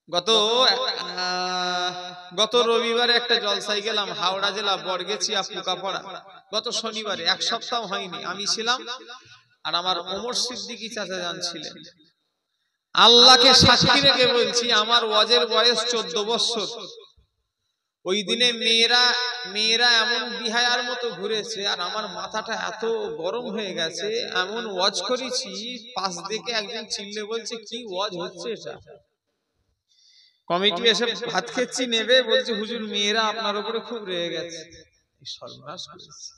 গত গত রবিবারে একটা জলসায় গেলাম, হাওড়া জেলা বরগেছিয়া পোকাপাড়া। গত শনিবারে, এক সপ্তাহ হয়নি, আমি ছিলাম আর আমার ওমর সিদ্দিকী চাচা যান ছিলেন। আল্লাহকে সাক্ষী রেখে বলছি, আমার ওয়াজের বয়স 14 বছর। ওই দিনে মেয়েরা এমন বিহায়ার মতো ঘুরেছে, আর আমার মাথাটা এত গরম হয়ে গেছে। এমন ওয়াজ করেছি, পাশ থেকে একজন চিল্লে বলছে, কি ওয়াজ হচ্ছে এটা? কমিটি এসে ভাত খেচ্ছি নেবে, বলছে হুজুর মেয়েরা আপনার উপরে খুব রেগে গেছে। সর্বনাশ করেছে।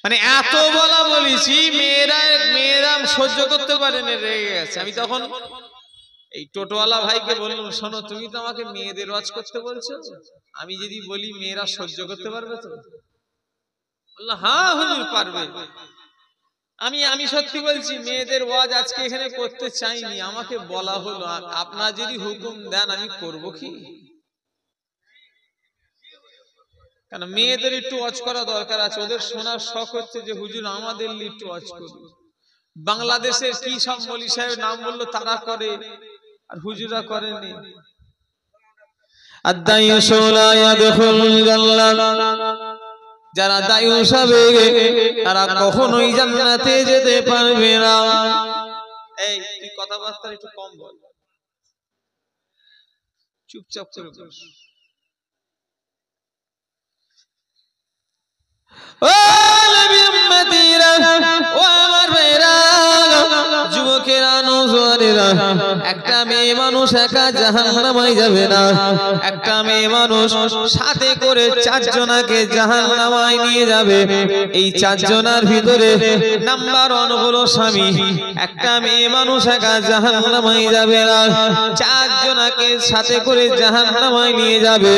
মানে এত বলা বলেছি, মেয়েরা সহ্য করতে পারেনি, রেগে গেছে। আমি তখন এই টোটোওয়ালা ভাইকে বললাম, শোনো, তুমি তো আমাকে মেয়েদের ওয়াজ করতে বলছো, আমি যদি বলি মেয়েরা সহ্য করতে পারবে তো? বললো হ্যাঁ হুজুর পারবে। আমি সত্যি বলছি, মেয়েদের ওয়াজ আজকে এখানে করতে চাইনি, আমাকে বলা হলো। আপনারা যদি হুকুম দেন আমি করব কি? কারণ মেয়েদের একটু ওয়াজ করা দরকার আছে। ওদের শোনার শখ হচ্ছে যে হুজুর আমাদের একটু ওয়াজ করুন। বাংলাদেশের কি সব মৌলী সাহেব নাম বললো, তারা করে আর হুজুরা করেনি। যারা দায়ুস হবে তারা কখনোই জান্নাতে যেতে পারবে না। এই তুই কথাবার্তা একটু কম বল, চুপচাপ করে বস। ও নবী উম্মতিরা, ও আমার ভাইরা, যুবকেরা, নওজোয়ানেরা, একটা মেয়ে মানুষ একা জাহান্নামে যাবে না। একটা মেয়ে মানুষ সাথে করে 4 জনাকে জাহান্নামে নিয়ে যাবে। এই 4 জনার ভিতরে নাম্বার 1 হলো স্বামী। একটা মেয়ে মানুষ একা জাহান্নামে যাবে না, 4 জনাকে সাথে করে জাহান্নামে নিয়ে যাবে।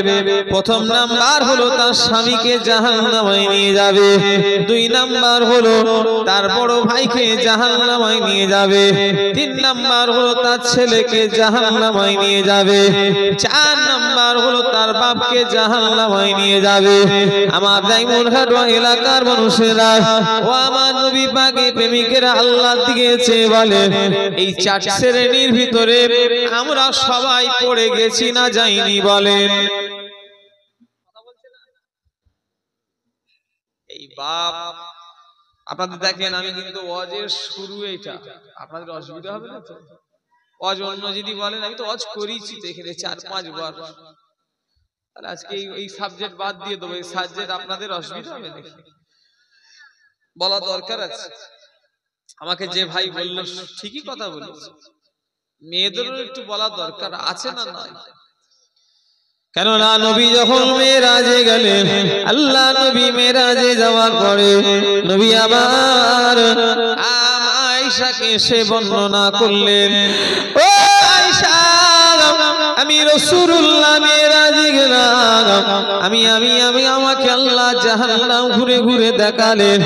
প্রথম নাম্বার হলো তার স্বামীকে জাহান্নামে নিয়ে যাবে। 2 নাম্বার হলো তার বড় ভাইকে জাহান্নামে নিয়ে যাবে। 3 নাম্বার হলো তার ছেলেকে জাহান্নামে নিয়ে যাবে। 4 নাম্বার হলো তার বাপকে জাহান্নামে নিয়ে যাবে। আমার ডায়মন্ডহাট এলাকার মানুষেরা, ও আমার নবী পাকের প্রেমিকেরা, আল্লাহ দিয়েছে বলে এই 4 শ্রেণীর ভিতরে আমরা সবাই পড়ে গেছি না যাইনি বলেন? এই বাপ আপনাদের দেখেন, আমি কিন্তু ওয়াজের শুরু এইটা, আপনাদের অসুবিধা হবে না তো? ওয়াজ অন্য যদি বলেন, আমি তো ওয়াজ করেছি তো এখানে 4-5 বার, তাহলে আজকে এই সাবজেক্ট বাদ দিয়ে দেবো। এই সাবজেক্ট আপনাদের অসুবিধা হবে নাকি? বলা দরকার আছে। আমাকে যে ভাই বললো ঠিকই কথা বলেছে, মেয়েদেরও একটু বলা দরকার আছে না নাই? কেননা নবী যখন মেরাজে গেলেন, আল্লাহ নবী মেরাজে যাওয়ার পরে নবী আবার আয়েশাকে সে বর্ণনা করলেন, ও আয়েশা, আমি রাসূলুল্লাহ মেরাজে গেলাম, আমি আমাকে আল্লাহ জাহান্নাম ঘুরে ঘুরে দেখালেন।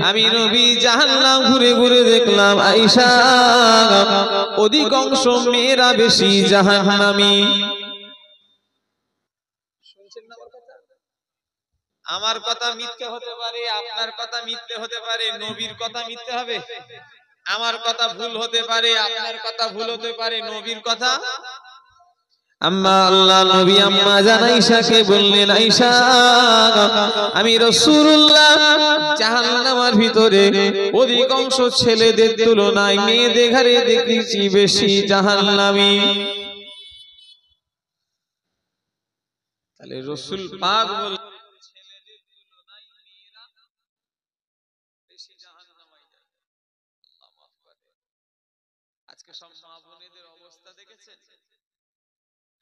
আমি নবী জাহান্নাম ঘুরে ঘুরে দেখলাম, আয়েশা, অধিকাংশ মেয়েরা বেশি জাহান্নামী। আমার কথা মিথ্যে হতে পারে, আপনার কথা মিথ্যে হতে পারে, নবীর কথা মিথ্যে হবে? আমার কথা ভুল হতে পারে, আপনার কথা ভুল হতে পারে, নবীর কথা। আম্মা আল্লাহ নবী আম্মা জান আয়েশাকে বললেন, আয়েশা, আমি রাসূলুল্লাহ জাহান্নামের ভিতরে অধিকাংশ ছেলেদের তুলনায় মেয়েদের ঘরে দেখেছি বেশি জাহান্নামী। তাহলে রাসূল পাক বলেন ছেলেদের তুলনায় মেয়েরা বেশি জাহান্নামে যায়। আল্লাহ মাফ করে। আজকে সব মা বোনেদের অবস্থা দেখেছেন?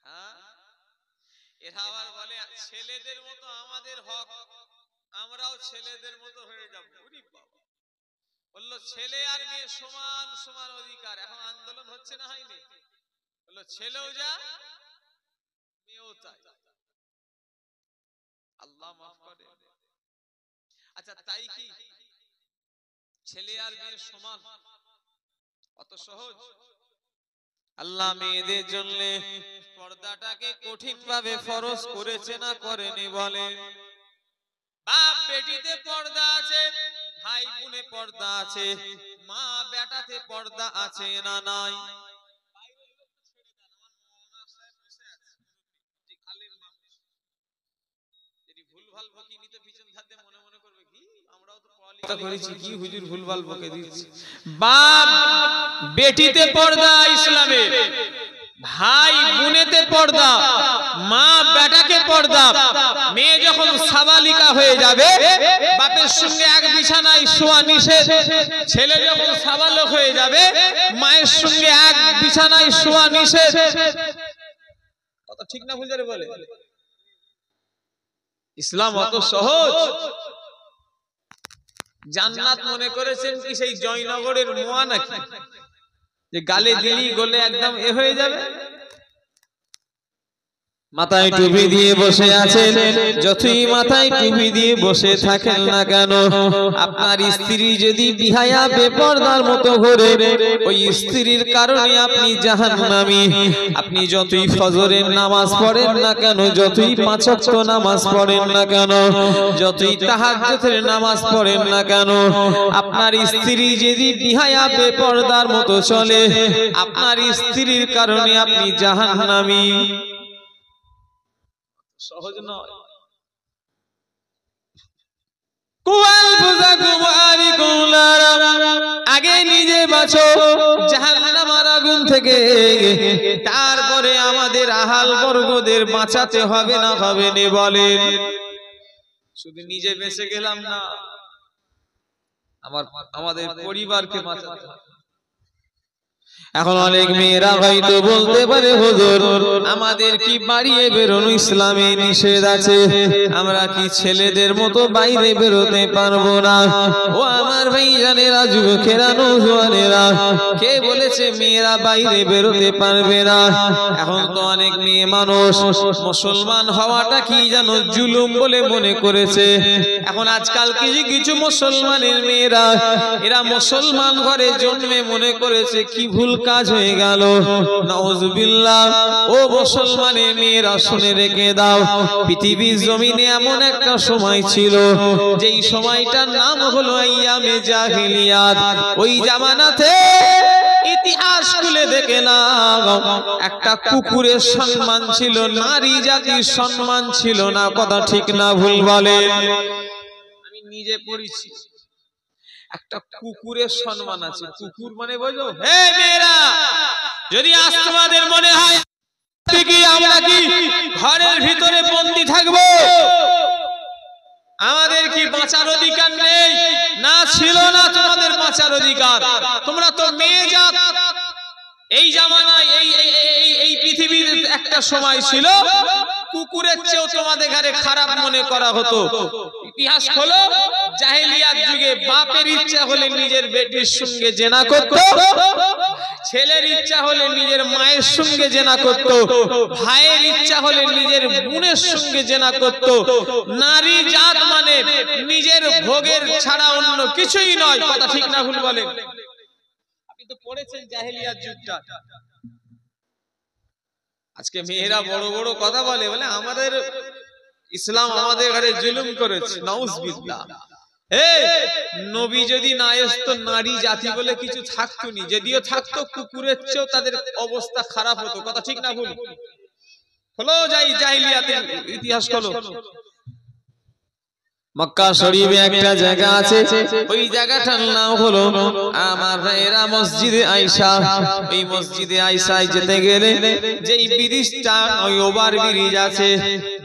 হ্যাঁ, এরা আবার বলে ছেলেদের মতো আমাদের হক, আমরাও ছেলেদের মতো হয়ে যাব। ওরে বাবা, বললো ছেলে আর মেয়ে সমান সমান অধিকার। এখন আন্দোলন হচ্ছে না হয়নি? বললো ছেলেও যা মেয়েও তাই। আল্লাহ মাফ করে। আচ্ছা তাই কি ছেলে আর মেয়ে সমান? অত সহজ? আল্লাহ মেয়েদের জন্য পর্দাটাকে কঠিন ভাবে ফরজ করেছে না করেনি বলেন? বাপ বেটিতে পর্দা আছে, ভাই বোনে পর্দা আছে, মা বেটাতে পর্দা আছে না নাই? ভুলভাল বকিনি তো পিছন ধার দিয়ে মনে মনে করবে কি আমরাও তো পড়ালেখা করেছি, কি হুজুর ভুলভাল বকে দিচ্ছে। বাপ বেটিতে পর্দা ইসলামে, ভাই বোনেতে পর্দা, মা বেটাকে পর্দা। মেয়ে যখন সাবালিকা হয়ে যাবে বাপের সঙ্গে এক বিছানায় শোয়া নিষেধ। ছেলে যখন সাবালক হয়ে যাবে মায়ের সঙ্গে এক বিছানায় শোয়া নিষেধ। কথা ঠিক না ভুল যারে বলে? ইসলাম অত সহজ। জান্নাত মনে করেছেন কি সেই জয়নগরের মোয়া নাকি যে গালে দিলি গলে একদম এ হয়ে যাবে? মাথায় টুপি দিয়ে বসে আছেন, যতই মাথায় টুপি দিয়ে বসে থাকেন না কেন, আপনার স্ত্রী যদি বিহায়া বেপরদার মতো ঘোরে, ওই স্ত্রীর কারণে আপনি জাহান্নামী। আপনি যতই ফজরের নামাজ পড়েন না কেন, যতই পাঁচ ওয়াক্ত নামাজ পড়েন না কেন, যতই তাহাজ্জুদের নামাজ পড়েন না কেন, আপনার স্ত্রী যদি বিহায়া বেপরদার মতো চলে, আপনার স্ত্রীর কারণে আপনি জাহান্নামী। সহজ নয়। আগে নিজে বাঁচো জাহান্নামের আগুন থেকে, তারপরে আমাদের আহাল বর্গদের বাঁচাতে হবে না হবে না বলেন। শুধু নিজে বেঁচে গেলাম না, আমাদের পরিবারকে বাঁচাতে হবে। এখন অনেক মেয়েরা হয়তো বলতে পারে হুজুর আমাদের কি বাড়িয়ে বেরোনো ইসলামে নিষেধ আছে, আমরা কি ছেলেদের মতো বাইরে বেরোতে পারবো না? ও আমার ভাইজানেরা, যুবকেরা, নওজোয়ানেরা, কে বলেছে মেয়েরা বাইরে বেরোতে পারবে না? এখন তো অনেক মেয়ে মানুষ মুসলমান হওয়াটা কি জানো জুলুম বলে মনে করেছে। এখন আজকাল কিছু কিছু মুসলমানের মেয়েরা এরা মুসলমান ঘরে জন্মে মনে করেছে কি ভুল কাজ হয়ে গেল। নাউজুবিল্লাহ। ও মুসলমানের মেয়েরা শুনে রেখে দাও, পৃথিবীর জমিনে এমন একটা সময় ছিল যেই সময়টার নাম হলো আইয়ামে জাহিলিয়াত। ওই জামানাতে ইতিহাস খুলে দেখে নাও, একটা কুকুরের সম্মান ছিল, নারী জাতির সম্মান ছিল না। কথা ঠিক না ভুল বলে? আমি নিজে পড়েছি, একটা কুকুরের সম্মান আছে। কুকুর মানে বোঝো? হে মেয়েরা, যদি আজ তোমাদের মনে হয় কি আমরা কি ঘরের ভিতরে বন্দী থাকবো, আমাদের কি বাঁচার অধিকার নেই? না, ছিল না তোমাদের বাঁচার অধিকার। তোমরা তো মেয়ে জাত। এই জামানায় এই পৃথিবীর একটা সময় ছিল কুকুরের চেয়েও তোমাদের ঘরে খারাপ মনে করা হতো। ইতিহাস হলো জাহেলিয়াত যুগে বাপের ইচ্ছা হলে নিজের বেটির সঙ্গে জেনা করত, ছেলের ইচ্ছা হলে নিজের মায়ের সঙ্গে জেনা করত, ভাইয়ের ইচ্ছা হলে নিজের বোনের সঙ্গে জেনা করত। নারী জাত মানে নিজের ভোগের ছাড়া অন্য কিছুই নয়। কথা ঠিক না ভুল বলেন? আপনি তো পড়েছেন জাহেলিয়াত যুগটা। আজকে মেয়েরা বড় বড় কথা বলে, বলে আমাদের ইসলাম আমাদের ঘরে জুলুম করেছে। নাউজুবিল্লাহ। নবী যদি না আসতো নারী জাতি বলে কিছু থাকতো নি, যদিও থাকতো কুকুরের চেয়েও তাদের অবস্থা খারাপ হতো। কথা ঠিক না ভুল? হলো জাহিলিয়াতের ইতিহাস হলো। মক্কা শরীফে একটা জায়গা আছে, ওই জায়গাটার নাম হলো আমার ভাইয়েরা মসজিদে আয়েশা। এই মসজিদে আয়েশায় যেতে গেলে যেই ব্রিজটা, ওই ওভার ব্রিজ আছে,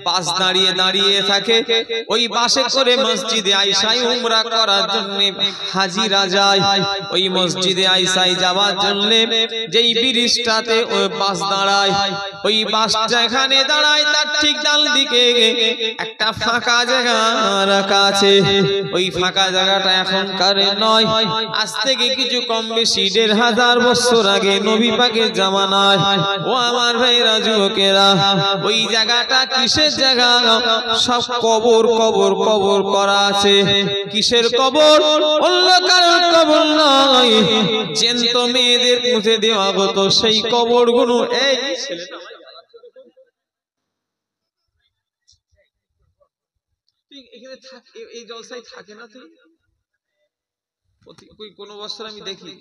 বাস দাঁড়িয়ে দাঁড়িয়ে থাকে, ওই বাসে করে মসজিদে আয়েশায় উমরা করার জন্য হাজিরা যায়। ওই মসজিদে আয়েশায় যাওয়ার জন্য যেই ব্রিজটাতে ওই বাস দাঁড়ায়, ওই বাসটা এখানে দাঁড়ায়, তার ঠিক ডান দিকে একটা ফাঁকা জায়গা রাখা আছে। ওই ফাঁকা জায়গাটা এখনকার নয়, আজ থেকে কিছু কম বেশি ১৫০০ বছর আগে নবী পাকের জামানায়। ও আমার ভাইরা, যুবকেরা, ওই জায়গাটা কিসের জায়গা? সব কবর কবর কবর করা আছে। কিসের কবর? অন্য কারোর কবর নয়, জ্যান্ত মেয়েদের পুঁতে দেওয়া হতো সেই কবরগুলো। এই ছেলেটা এখানে থাকে, এই জলসায় থাকে না? তুই কোন বছর আমি দেখি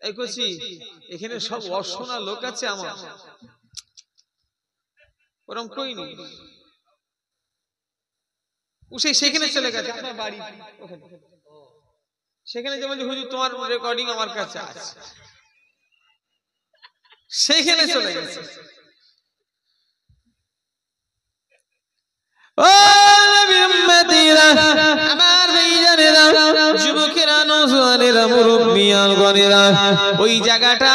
এই করছি এখানে সব অশোনা লোক আছে আমার, ওরম কই নি, উসে সেখানে চলে গেছে আপনার বাড়ি ওখানে, সেখানে যে বলছে হুজুর তোমার রেকর্ডিং আমার কাছে আছে, সেখানে চলে গেছে। ও নবীর উম্মতিরা, আমার ভাইজানেরা, যুবকেরা, নওজোয়ানেরা, মুরব্বিয়ানগণেরা, ওই জায়গাটা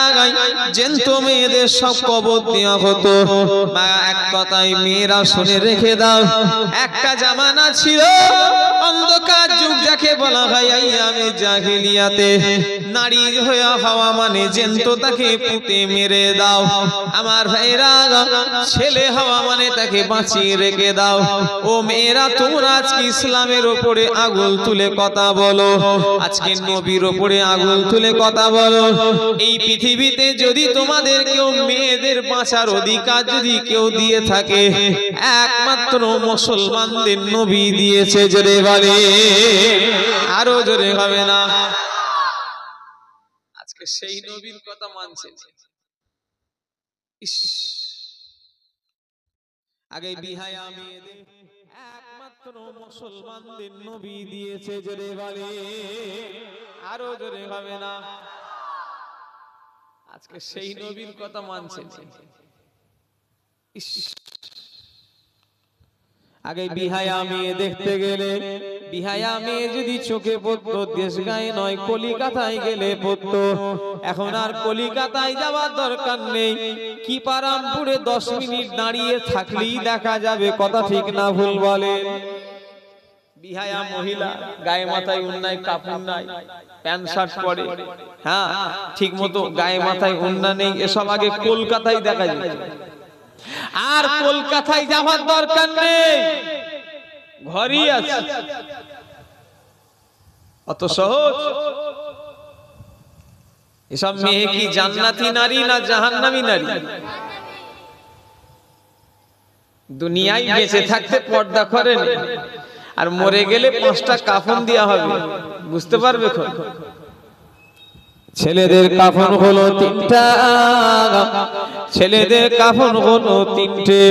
জ্যান্ত মেয়েদের সব কবর দেওয়া হতো। মা এক কথায় মেয়েরা শুনে রেখে দাও, একটা জামানা ছিল অন্ধকার যুগ যাকে বলা হয় আইয়ামে জাহিলিয়াতে, নারী হয়ে হওয়া মানে জ্যান্ত তাকে পুঁতে মেরে দাও। আমার ভাইরা, ছেলে হওয়া মানে তাকে বাঁচিয়ে রেখে দাও। ও মেয়েরা, তোমরা আজকে ইসলামের উপরে আঙুল তুলে কথা বলো, আজকে নবীর উপরে আঙুল তুলে কথা বলো। এই পৃথিবীতে যদি তোমাদের কেউ মেয়েদের বাঁচার অধিকার যদি কেউ দিয়ে থাকে, একমাত্র মুসলমানদের নবী দিয়েছে। জোরে বলে, আরো জোরে হবে না? আজকে সেই নবীর কথা মানছে। আগে বিহায়া মেয়েদের একমাত্র মুসলমানদের নবী দিয়েছে। জোরে বলে, আরো জোরে হবে না? আজকে সেই নবীর কথা মানছে। আগে বিহায়া মেয়ে দেখতে গেলে, বিহায়া মেয়ে যদি চোখে পড়তো দেশ গায়ে নয় কলিকাতায় গেলে পড়তো। এখন আর কলিকাতায় যাওয়ার দরকার নেই, কি পারামপুরে 10 মিনিট দাঁড়িয়ে থাকলেই দেখা যাবে। কথা ঠিক না ভুল বলে? বিহায়া মহিলা গায়ে মাথায় উন্নায় কাপড় নাই, প্যান্ট শার্ট পরে, হ্যাঁ ঠিক মতো গায়ে মাথায় উন্না নেই, এসব আগে কলকাতায় দেখা যায়। আর কলকাতায় যাওয়ার দরকার নেই, ঘরই আছে। অত সহজ? এসব মেয়ে কি জান্নাতি নারী না জাহান্নামী নারী? দুনিয়ায় বেঁচে থাকতে পর্দা করেন, আর মরে গেলে 5টা কাফন দেওয়া হবে, বুঝতে পারবে? ছেলেদের কাফন হলো 3টা, ছেলেদের কাফন হলো 3টে,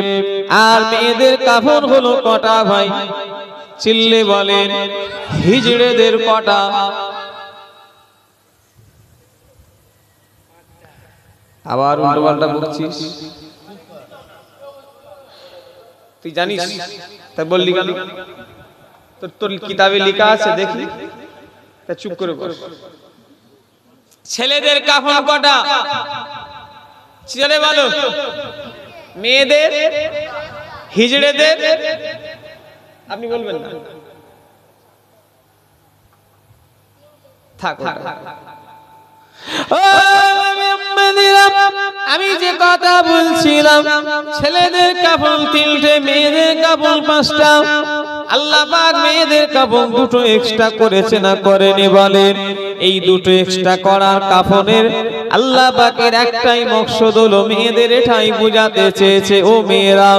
আর মেয়েদের কাফন হলো কটা ভাই? চিল্লে বলেন, হিজড়েদের কটা? আবার উল্টো পাল্টা বলছিস, তুই জানিস তাই বললি কেন? তোর কিতাবে লেখা আছে দেখি, তা চুপ করে বস। ছেলেদের কাফন কটা? ছেলে বলো। মেয়েদের? হিজড়েদের? আপনি বলবেন না, থাক। আমি যে কথা বলছিলাম, ছেলেদের কাফন 3টে, মেয়েদের কাফন 5টা। আল্লাহ পাক মেয়েদের কাফন 2টো এক্সট্রা করেছে না করেনি বলেন? এই 2টো এক্সট্রা করার কাফনের আল্লাহ পাকের একটাই মকসদ হলো মেয়েদের এটাই বোঝাতে চেয়েছে, ও মেয়েরা,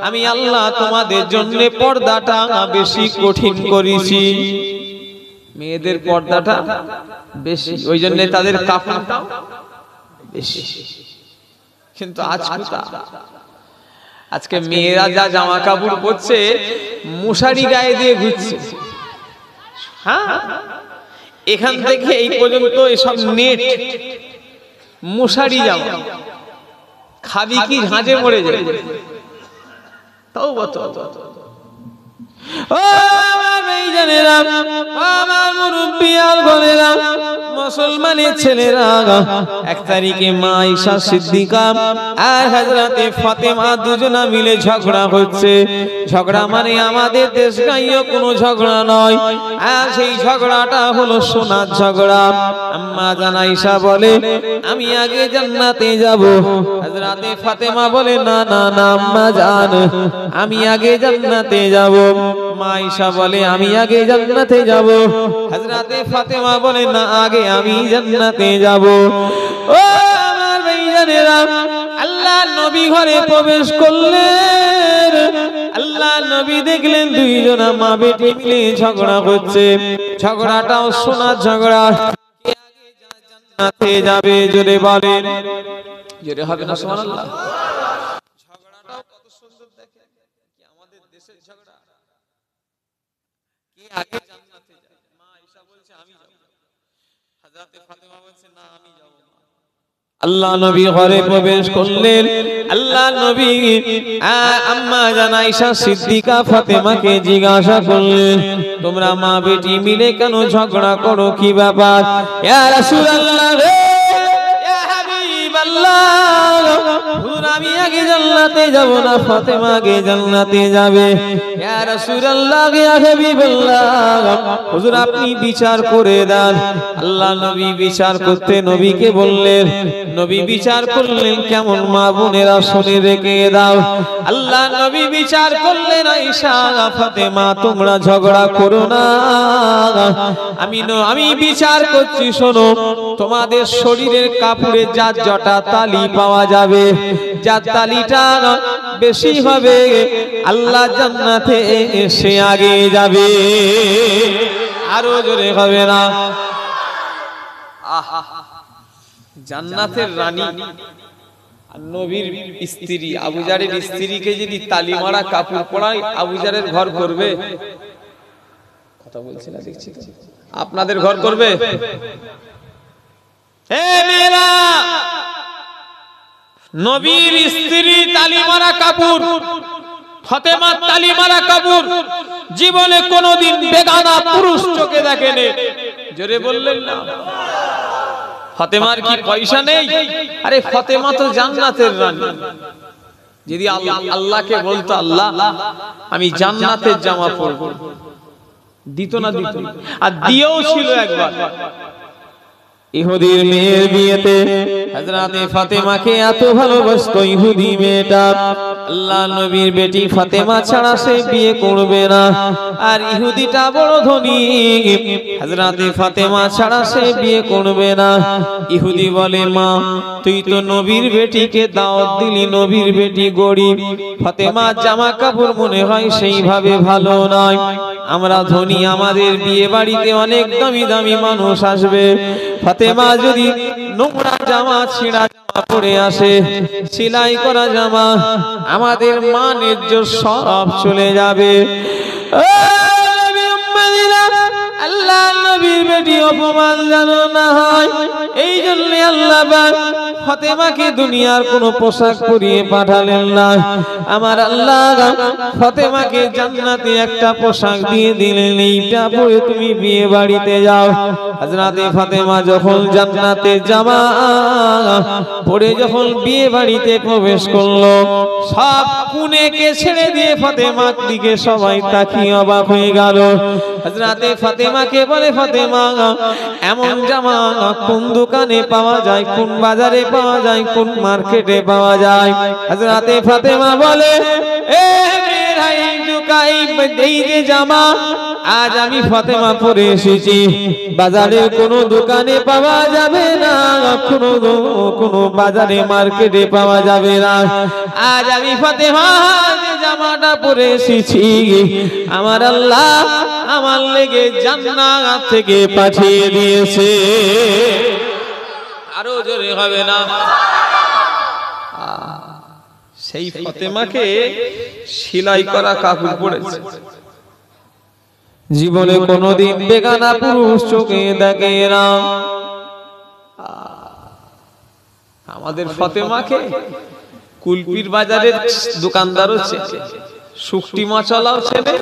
আমি আল্লাহ তোমাদের জন্য পর্দাটা বেশি কঠিন করেছি। মেয়েদের পর্দাটা বেশি, ওই জন্য তাদের কাফনটা বেশি। কিন্তু আজকে মেয়েরা যা জামা কাপড় পরছে, মশারি গায়ে দিয়ে ঘুরছে। হ্যাঁ, এখান থেকে এই পর্যন্ত এসব নেট, মশারি জামা, খাবি কি ঝাঁঝে মরে যায়। তাও মুসলমানের ছেলেরা, 1 তারিখে মা আয়েশা সিদ্দিকা আর হযরতে ফাতেমা দুজনা মিলে ঝগড়া হচ্ছে। ঝগড়া মানে আমাদের দেশ গাইয়ে কোনো ঝগড়া নয়, আর সেই ঝগড়াটা হলো সোনার ঝগড়া। আম্মা জান আয়েশা বলে, আমি আগে জান্নাতে যাব। হযরতে ফাতেমা বলে, না না না আম্মা জান, আমি আগে জান্নাতে যাব। মা আয়েশা বলে, আমি আগে জান্নাতে যাব। হযরতে ফাতেমা বলে, না আগে আমি জান্নাতে যাব। ও আমার ভাইজানেরা, আল্লাহ নবী ঘরে প্রবেশ করলেন। আল্লাহ নবী দেখলেন 2 জনা মা বেটি মিলে ঝগড়া হচ্ছে। ঝগড়াটাও সোনার ঝগড়া। জান্নাতে যাবে। জোরে বলেন, জোরে হবে না সুবহানাল্লাহ। ঝগড়াটাও কত সুন্দর দেখেন, কি আমাদের দেশের ঝগড়া, কি আগে জান্নাতে যায়। মা আয়েশা বলছে আমি যাব, হযরত ফাতেমা বলছে না আমি যাব না। আল্লাহ নবী ঘরে প্রবেশ করলেন, আল্লাহ নবী আম্মা জান আয়েশা সিদ্দিকা ফাতেমাকে জিজ্ঞাসা করলেন, তোমরা মা বেটি মিলে কেন ঝগড়া করো, কি ব্যাপার? ইয়া রাসূলুল্লাহ, ইয়া হাবিবাল্লাহ, হুজুর আমি আগে জান্নাতে যাব না, ফাতেমা আগে জান্নাতে যাবে। ইয়া রাসূলুল্লাহ, ইয়া হাবিবাল্লাহ, হুজুর আপনি বিচার করে দেন। আল্লাহ নবী বিচার করতে নবীকে বললেন, নবী বিচার করলেন, কেমন মা বোনেরা শুনে রেখে দাও। আল্লাহ নবী বিচার করলেন, আয়েশা ফাতেমা তোমরা ঝগড়া করো না, আমি বিচার করছি, শোনো, তোমাদের শরীরের কাপড়ে যার জটা তালি পাওয়া যাবে, যার তালিটা বেশি হবে আল্লাহ জান্নাতে এসে আগে যাবে। আরো জোরে হবে না? জান্নাতের রানী আর নবীর স্ত্রী, আবু জারের স্ত্রীকে যদি তালি মারা কাপড় পরায়, আবু জারের ঘর করবে? কথা বলছি না, দেখছি আপনাদের ঘর করবে? হে মেয়েরা, নবীর স্ত্রী তালি মারা কাপড়, ফাতেমার তালি মারা কাপড় জীবনে কোনোদিন বেগানা পুরুষ চোখে দেখেনি। জোরে বললেন না? ফাতেমার কি পয়সা নেই? আরে ফাতেমা তো জান্নাতের রানী। যদি আল্লাহকে বলতো আল্লাহ আমি জান্নাতের জামা পরবো, দিত না? দিত, আর দিয়েও ছিল একবার। ইহুদির মেয়ের বিয়েতে হযরত ফাতেমাকে এত ভালোবাসতো ইহুদি মেয়েটা, আল্লাহ নবীর বেটি ফাতেমা ছাড়া সে বিয়ে করবে না। আর ইহুদিটা বড় ধনী, হযরত ফাতেমা ছাড়া সে বিয়ে করবে না। ইহুদি বলে, মা তুই তো নবীর বেটিকে দাওয়াত দিলি, নবীর বেটি গরিব, ফাতেমা জামা কাপড় মনে হয় সেইভাবে ভালো নয়, আমরা ধনী, আমাদের বিয়ে বাড়িতে অনেক দামি দামি মানুষ আসবে, ফাতেমা যদি নোংরা জামা ছিঁড়া জামা পরে আসে, সেলাই করা জামা, আমাদের মান ইজ্জত সব চলে যাবে। আল্লাহ নবীর বেটি অপমান যেন না হয়, এই জন্য আল্লাহ পাক ফাতেমাকে দুনিয়ার কোন পোশাক পরিয়ে পাঠালেন না। আমার আল্লাহ ফাতেমাকে জান্নাতে একটা পোশাক দিয়ে দিলেন, এইটা পরে তুমি বিয়ে বাড়িতে যাও। হযরত ফাতেমা যখন জান্নাতে জামা পরে যখন বিয়ে বাড়িতে প্রবেশ করলো, সব কুনেকে ছেড়ে দিয়ে ফাতেমার দিকে সবাই তাকিয়ে অবাক হয়ে গেল। হযরত ফাতেমাকে বলে, ফাতেমা এমন জামা কোন দোকানে পাওয়া যায়, কোন বাজারে পাওয়া যায়, কোন মার্কেটে পাওয়া যায়? হযরত ফাতেমা বলে, এ মেয়েরা, এই যে জামা আজ আমি ফাতেমা পরে এসেছি, বাজারে কোনো দোকানে পাওয়া যাবে না, কোনো বাজারে মার্কেটে পাওয়া যাবে না। আজ আমি ফাতেমা যে জামাটা পরে এসেছি, আমার আল্লাহ আমার লেগে জান্নাত থেকে পাঠিয়ে দিয়েছে। আরো জোরে হবে না? সেই ফাতেমাকে সেলাই করা কাপড় পরেছে, জীবনে কোনোদিন বেগানা পুরুষ চোখে দেখে না। আমাদের ফাতেমাকে কুলপির বাজারের দোকানদারও চেনে, শুকটি মাছওয়ালাও চেনে,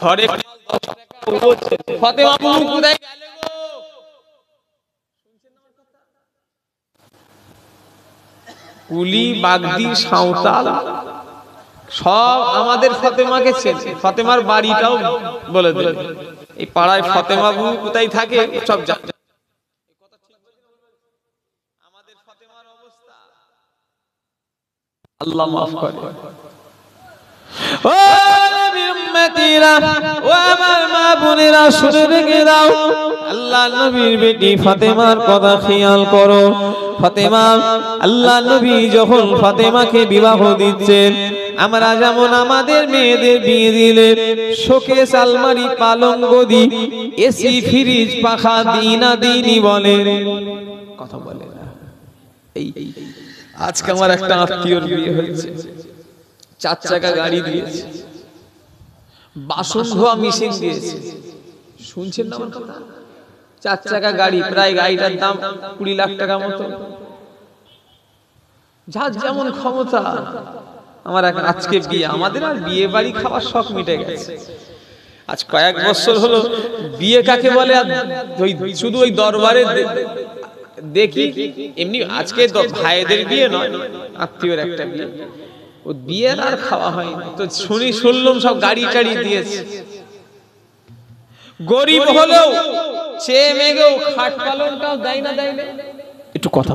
হরেক ফাতেমা মুখ কোথায় গেলে গো? কুলি, বাগদি, সাঁওতাল সব আমাদের ফাতেমাকে চেনে। ফাতেমার বাড়িটাও বলে দেবে, এই পাড়ায় ফাতেমা বউ কোথায় থাকে সব জানে। আমাদের ফাতেমার অবস্থা আল্লাহ মাফ করে। ও নবীর উম্মতিরা, ও আমার মা বোনেরা, শুনে রেখে দাও, আল্লাহ নবীর বেটি ফাতেমার কথা খেয়াল করো। ফাতেমা, আল্লাহ নবী যখন ফাতেমাকে বিবাহ দিচ্ছেন, আমরা যেমন আমাদের মেয়েদের বিয়ে দিলে শোকেস, আলমারি, পালঙ্ক, গদি, এসি, ফ্রিজ, পাখা দিনা দিনি বলেন, কথা বলে না। এই আজকে আমার একটা আত্মীয়র বিয়ে হয়েছে, 4 চাকা গাড়ি দিয়েছে, বাসন ধোয়া মেশিন দিয়েছে। শুনছেন না আমার কথা? 4 চাকা গাড়ি, প্রায় গাড়িটার দাম 20 লাখ টাকা মতো। যার যেমন ক্ষমতা। আমার আজকে বিয়ে, আমাদের আর বিয়ে বাড়ি খাওয়ার শখ মিটে গেছে। আজ কয়েক বছর হলো বিয়ে কাকে বলে শুধু ওই দরবারে দেখি, এমনি আজকে ভাইদের বিয়ে নয়, আত্মীয়ের একটা বিয়ে, ও বিয়ের আর খাওয়া হয়নি। তো শুনলাম সব গাড়ি টাড়ি দিয়েছে। গরিব হলেও চেয়ে মেঘেও খাট পালনটাও দেয় না, দেয় না। একটু কথা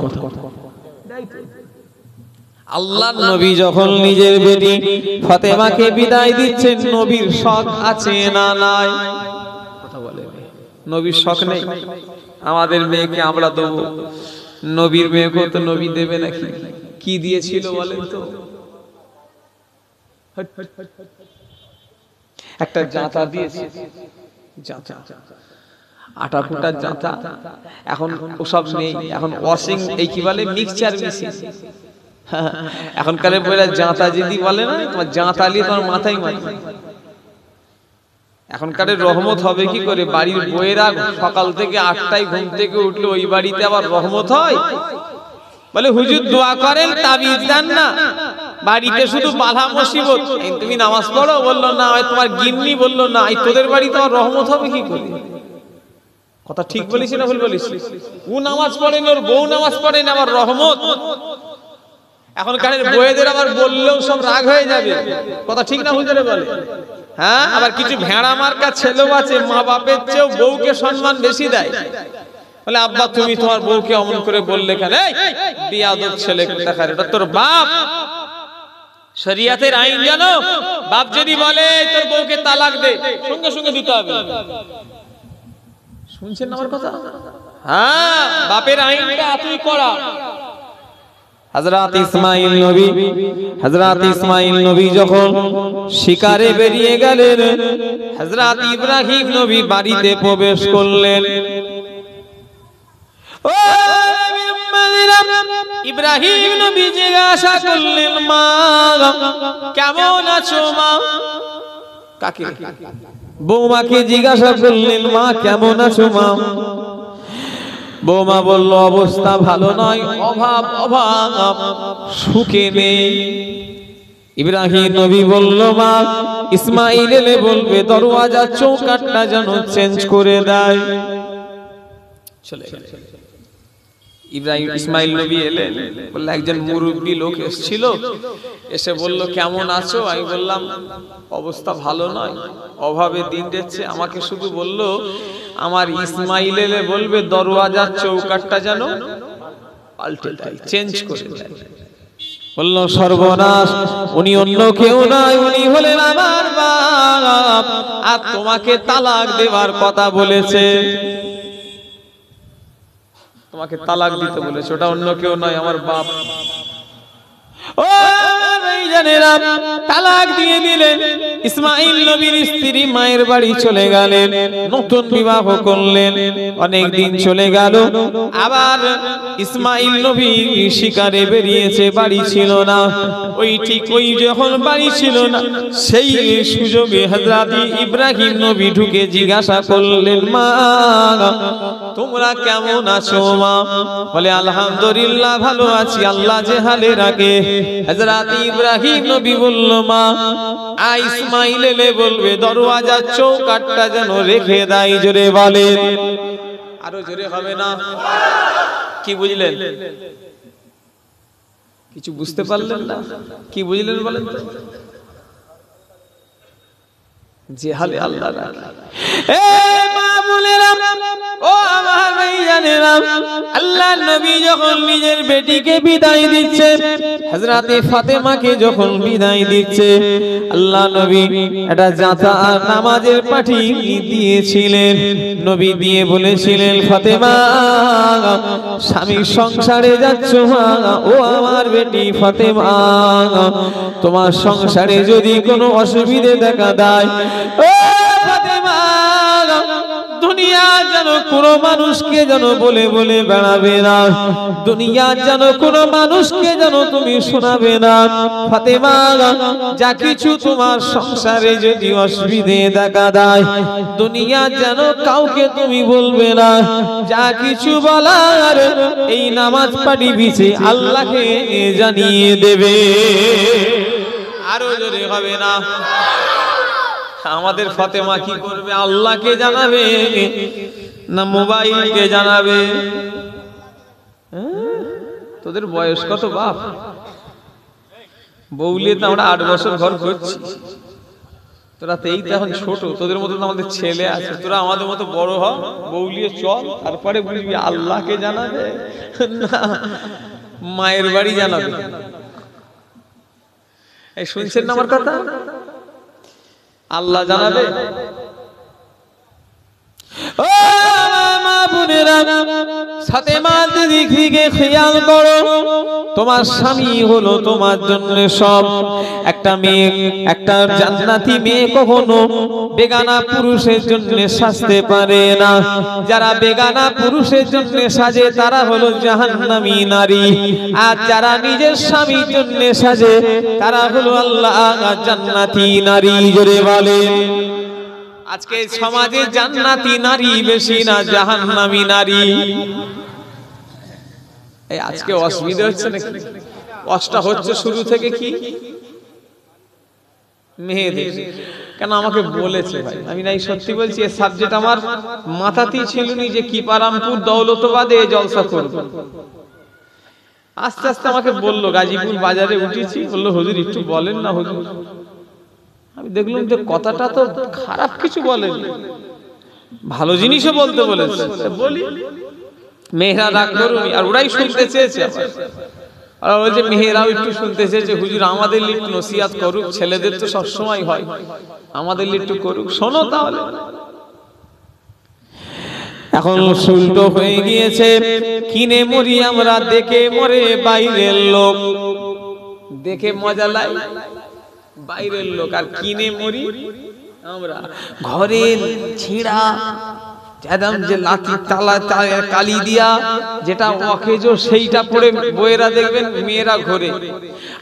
আল্লাহর নবী যখন নিজের বেটি ফাতেমাকে বিদায় দিচ্ছেন, নবীর শখ আছে না নাই? কথা বলে নবীর শখ নেই? আমাদের মেয়েকে আমরা দেবো, নবীর মেয়েকে তো নবী দেবে নাকি? কি দিয়েছিল বলেন তো? একটা জাঁতা দিয়েছে, আটা কুটার জাঁতা। এখন ওসব নেই, এখন ওয়াশিং, এই কি বলে, মিক্সচার মেশিন। এখনকার বলে জাঁতা যদি বলে না, তোমার জাঁতা নিয়ে তোমার মাথায় মাথা। এখনকার রহমত হবে কি করে? বাড়ির বইয়েরা সকাল থেকে 8টায় ঘুম থেকে উঠলে ওই বাড়িতে আবার রহমত হয়? বলে হুজুর দোয়া করেন, তাবিজ দেন না, বাড়িতে শুধু বাধা মুসিবত, তুমি নামাজ পড়ো, বললো না। তোমার গিন্নি বললো না। তোদের বাড়িতে আবার রহমত হবে কি করে? কথা ঠিক বলিস না ভুল বলিস? ও নামাজ পড়েন, ওর বউ নামাজ পড়েন, আবার রহমত? এখনকার বইয়েদের আবার বললেও সব রাগ হয়ে যাবে। কথা ঠিক না ভুল বলে? হ্যাঁ, আবার কিছু ভেড়া মার্কা ছেলেও আছে, মা বাপের চেয়েও বউকে সম্মান বেশি দেয়। বলে আব্বা তুমি তোমার বউকে অমন করে বললে কেন? বিয়াদব ছেলে কোথাকার, এটা তোর বাপ। শরিয়াতের আইন জানো? বাপ যদি বলে তোর বউকে তালাক দে, সঙ্গে সঙ্গে দিতে হবে। শুনছেন না আমার কথা? হ্যাঁ, বাপের আইনটা এতই কড়া। হযরত ইসমাঈল নবী যখন শিকারে বেরিয়ে গেলেন, হযরত ইব্রাহিম নবী বাড়িতে প্রবেশ করলেন। ও ইব্রাহিম নবী জিজ্ঞাসা করলেন, মা কেমন আছো মা? কাকে? বৌমাকে জিজ্ঞাসা করলেন, মা কেমন আছো মা? বৌমা বলল, অবস্থা ভালো নয়, অভাব অভাব, সুখে নেই। ইব্রাহিম নবী বলল, মা ইসমাঈল এলে বলবে দরওয়াজার চৌকাঠটা যেন চেঞ্জ করে দেয়। চলে ইসমাঈল নবী এলেন, বললেন একজন মুরব্বী লোক এসেছিল, এসে বলল কেমন আছো? আমি বললাম অবস্থা ভালো নয়, অভাবে দিন যাচ্ছে। আমাকে শুধু বলল আমার ইসমাঈল এলে বলবে দরওয়াজার চৌকাঠটা যেন পাল্টে দেয়, চেঞ্জ করে দেয়। বলল সর্বনাশ, উনি অন্য কেউ নয়, উনি হলেন আমার বাপ, আর তোমাকে তালাক দেওয়ার কথা বলেছে। তোমাকে তালাক দিতে বলেছে, ওটা অন্য কেউ নয়, আমার বাপ। ও ভাইজানেরা, তালাক দিয়ে দিলেন। ইসমাঈল নবীর স্ত্রী মায়ের বাড়ি চলে গেলেন, নতুন বিবাহ করলেন। অনেক দিন চলে গেল, আবার ইসমাঈল নবী শিকারে বেরিয়েছে, বাড়ি ছিল না। ওই যখন বাড়ি ছিল না, সেই সুযোগে হযরত ইব্রাহিম নবী ঢুকে জিজ্ঞাসা করলেন, মা তোমরা কেমন আছো মা? বলে আলহামদুলিল্লাহ ভালো আছি, আল্লাহ যে হালে রাখে। হযরত ইব্রাহিম নবী বলল, মা ইসমাঈল এলে বলবে দরওয়াজার চৌকাঠটা যেন রেখে দেয়। জোরে বলেন, আরো জোরে হবে না? কি বুঝলেন? কিছু বুঝতে পারলেন না? কি বুঝলেন বলেন তো? যে হালে আল্লাহ রাখে। এ মা বোনেরা, ও আমার ভাইজানেরা, আল্লাহর নবী যখন নিজের বেটিকে বিদায় দিচ্ছে, হযরতে ফাতেমাকে যখন বিদায় দিচ্ছে, আল্লাহ নবী একটা জাঁতা নামাজের পাঠি দিয়েছিলেন। নবী দিয়ে বলেছিলেন, ফাতেমা স্বামীর সংসারে যাচ্ছ মা, ও আমার বেটি ফাতেমা, তোমার সংসারে যদি কোনো অসুবিধে দেখা দেয়, ও ফাতেমা দুনিয়া যেন কোনো মানুষকে যেন বলে বলে বেড়াবে না, দুনিয়া যেন কোনো মানুষকে যেন তুমি শোনাবে না। ফাতেমা, যা কিছু তোমার সংসারে যদি অসুবিধে দেখা দেয়, দুনিয়া যেন কাউকে তুমি বলবে না। যা কিছু বলার এই নামাজ পাঠি বিছে আল্লাহকে জানিয়ে দেবে। আরো জোরে হবে না? আমাদের ফাতেমা কি করবে? আল্লাহকে জানাবে না মোবাইলকে জানাবে? তোদের বয়স কত বাপ? বউলিয়ে তো আমরা 8 বছর ঘর করছি, তোরা তো এই তো এখন ছোট, তোদের মতো তো আমাদের ছেলে আছে। তোরা আমাদের মতো বড় হ, বউলিয়ে চল, তারপরে বুঝবি আল্লাহকে জানাবে না মায়ের বাড়ি জানাবে। এই শুনছেন না আমার কথা? আল্লাহ জানাবে। ও মা বোনেরা, সাথে মাঝে দিকে খেয়াল করো, তোমার স্বামী হলো তোমার জন্য সব। একটা মেয়ে, একটা জান্নাতি মেয়ে কখনো বেগানা পুরুষের জন্য সাজতে পারে না। যারা বেগানা পুরুষের জন্য সাজে তারা হলো জাহান্নামী নারী, আর যারা নিজের স্বামীর জন্য সাজে তারা হলো আল্লাহ জান্নাতি নারী। জোরে বলেন। আজকে সমাজে জান্নাতি নারী বেশি না জাহান্নামী নারী? এই আজকে অসুবিধা হচ্ছে নাকি? কষ্টটা হচ্ছে শুরু থেকে কি মেয়েদের। কেন আমাকে বলেছে ভাই, আমি নাই সত্যি বলছি, এই সাবজেক্ট আমার মাথাতেই ছিল নি যে কিপারামপুর দৌলতাবাদে জলসা করব। আস্তে আস্তে আমাকে বললো, গাজীপুর বাজারে উঠেছি, বললো হুজুর একটু বলেন না হুজুর। আমি দেখলাম যে কথাটা তো খারাপ কিছু বলেন, ভালো জিনিসও বলতে বলেছে। বলি মেয়েরা রাগ করুনি, আর ওরাই শুনতে চেয়েছে। আর ওই যে মেয়েরাও একটু শুনতে চেয়েছে, হুজুর আমাদের একটু নসিহত করুক, ছেলেদের তো সবসময় হয়, আমাদের একটু করুক। শোনো তাহলে। এখন উল্টো হয়ে গিয়েছে, কিনে মরি আমরা, দেখে মরে বাইরের লোক। দেখে মজা লাই বাইরের লোক, আর কিনে মরি আমরা। ঘরের ছিঁড়া একদম যে লাঠি তালা কালি দিয়া যেটা অকেজো, সেইটা পরে বইয়েরা দেখবেন মেয়েরা ঘরে।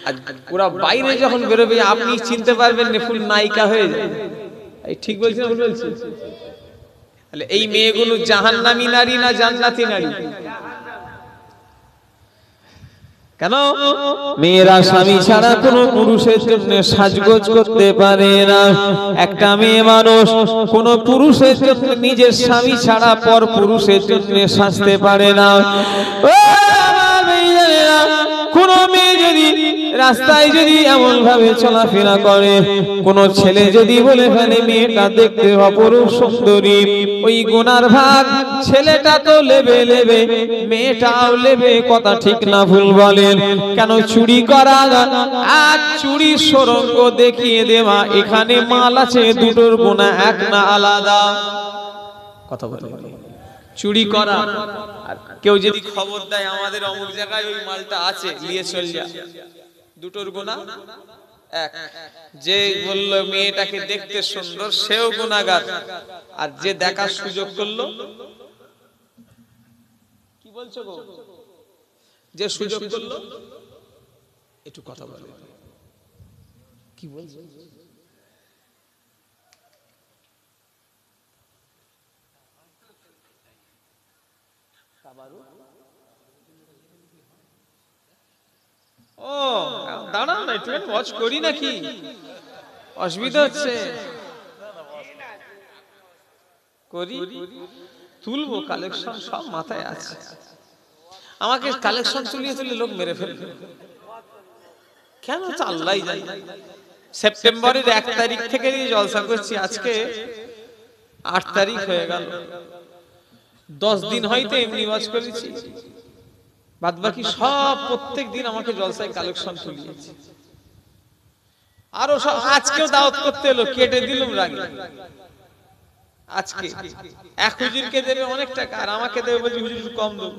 আর ওরা বাইরে যখন বেরোবে আপনি চিনতে পারবেন না, ফুল নায়িকা হয়ে যায়। এই ঠিক বলছি না ভুল বলছি? তাহলে এই মেয়েগুলো জাহান্নামী নারী না জান্নাতি নারী? কেন? মেয়েরা স্বামী ছাড়া কোনো পুরুষের জন্য সাজগোজ করতে পারে না। একটা মেয়ে মানুষ কোনো পুরুষের জন্য, নিজের স্বামী ছাড়া পর পুরুষের জন্য সাজতে পারে না। কোন মেয়ে যদি রাস্তায় যদি এমন ভাবে চলাফেরা করে, কোন ছেলে যদি বলে ফেলে মেয়েটা দেখতে অপরূপ সুন্দরী, ওই গুনার ভাগ ছেলেটা তো লেবে লেবে, মেয়েটাও লেবে। কথা ঠিক না ভুল বলেন? কেন? চুরি করা আর চুরি সুড়ঙ্গ দেখিয়ে দেওয়া, এখানে মাল আছে, দুটোর গুনাহ এক না আলাদা? কথা বলে চুরি করা, আর কেউ যদি খবর দেয় আমাদের অমুক জায়গায় ওই মালটা আছে, নিয়ে চল যা, দুটোর গুনাহ এক। যে বলল মেয়েটাকে দেখতে সুন্দর সেও গুনাহগার, আর যে দেখার সুযোগ করলো, কি বলছো গো, যে সুযোগ করলো, একটু কথা বলে কি বলছো? ও দাঁড়াও না, একটু ওয়াচ করি নাকি? অসুবিধা হচ্ছে? করি, তুলবো কালেকশন, সব মাথায় আছে। আমাকে কালেকশন তুলিয়ে তুলে লোক মেরে ফেলবে, কেন তো আল্লাহই জানে। সেপ্টেম্বরের 1 তারিখ থেকে জলসা করছি, আজকে 8 তারিখ হয়ে গেল। 10 দিন হয়তো এমনি ওয়াচ করেছি, বাদ বাকি সব প্রত্যেক দিন আমাকে জলসায় কালেকশন তুলিয়েছে। আরো সব আজকেও দাওয়াত করতে এলো, কেটে দিলাম রাগে। আজকে এক হুজুরকে দেবে অনেক টাকা, আর আমাকে দেবে বলছি হুজুর কম দেবো।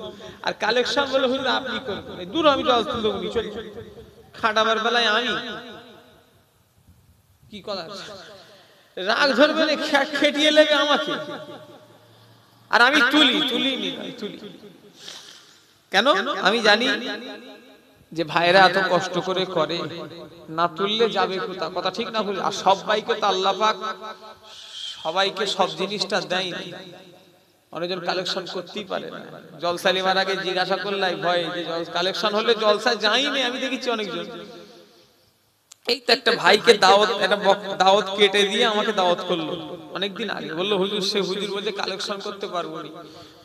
আর কালেকশন বলে হুজুর আপনি করবেন, দূর আমি জল তুলতে দেবো, চল। খাটাবার বেলায় আমি কি কথা, রাগ ধরবে না, খেটিয়ে নেবে আমাকে। আর আমি তুলি কেন? আমি জানি যে ভাইরা এত কষ্ট করে করে, না তুললে যাবে কোথা? কথা ঠিক না ভুল? আর সবাইকে তো আল্লাহ পাক সবাইকে সব জিনিসটা দেয় না। অনেকজন কালেকশন করতেই পারে না। জলসা নেওয়ার আগে জিজ্ঞাসা করলাই ভয় যে কালেকশন হলে জলসা যাইনি। আমি দেখেছি অনেকজন। এই তো একটা ভাইকে দাওয়াত কেটে দিয়ে আমাকে দাওয়াত করলো অনেকদিন আগে। বললো হুজুর, সে হুজুর বলছে কালেকশন করতে পারবো না,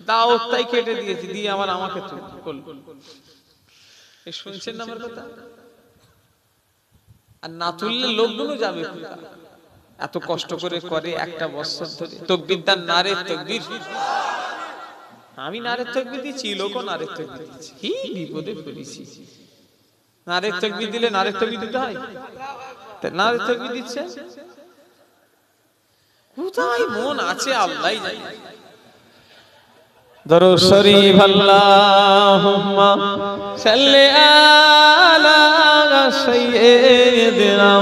দাওয়াতটাই কেটে দিয়েছি, দিয়ে আমাকে করলো। শুনছেন না আমার কথা? আর না তুললে লোকগুলো যাবে কোথা? এত কষ্ট করে করে একটা বছর ধরে তাকবীর দান, নারে তাকবীর। আমি নারে তাকবীর দিচ্ছি, লোকও নারে তাকবীর দিচ্ছে। কি বিপদে পড়েছি! নারে তাকবীর দিলে নারে তাকবীর দিতে হয়, নারে তাকবীর দিচ্ছে কোথায়? মন আছে আল্লাহই জানে। দরুদ শরীফ আল্লাহুম্মা সাল্লি আলা সাইয়্যিদিনা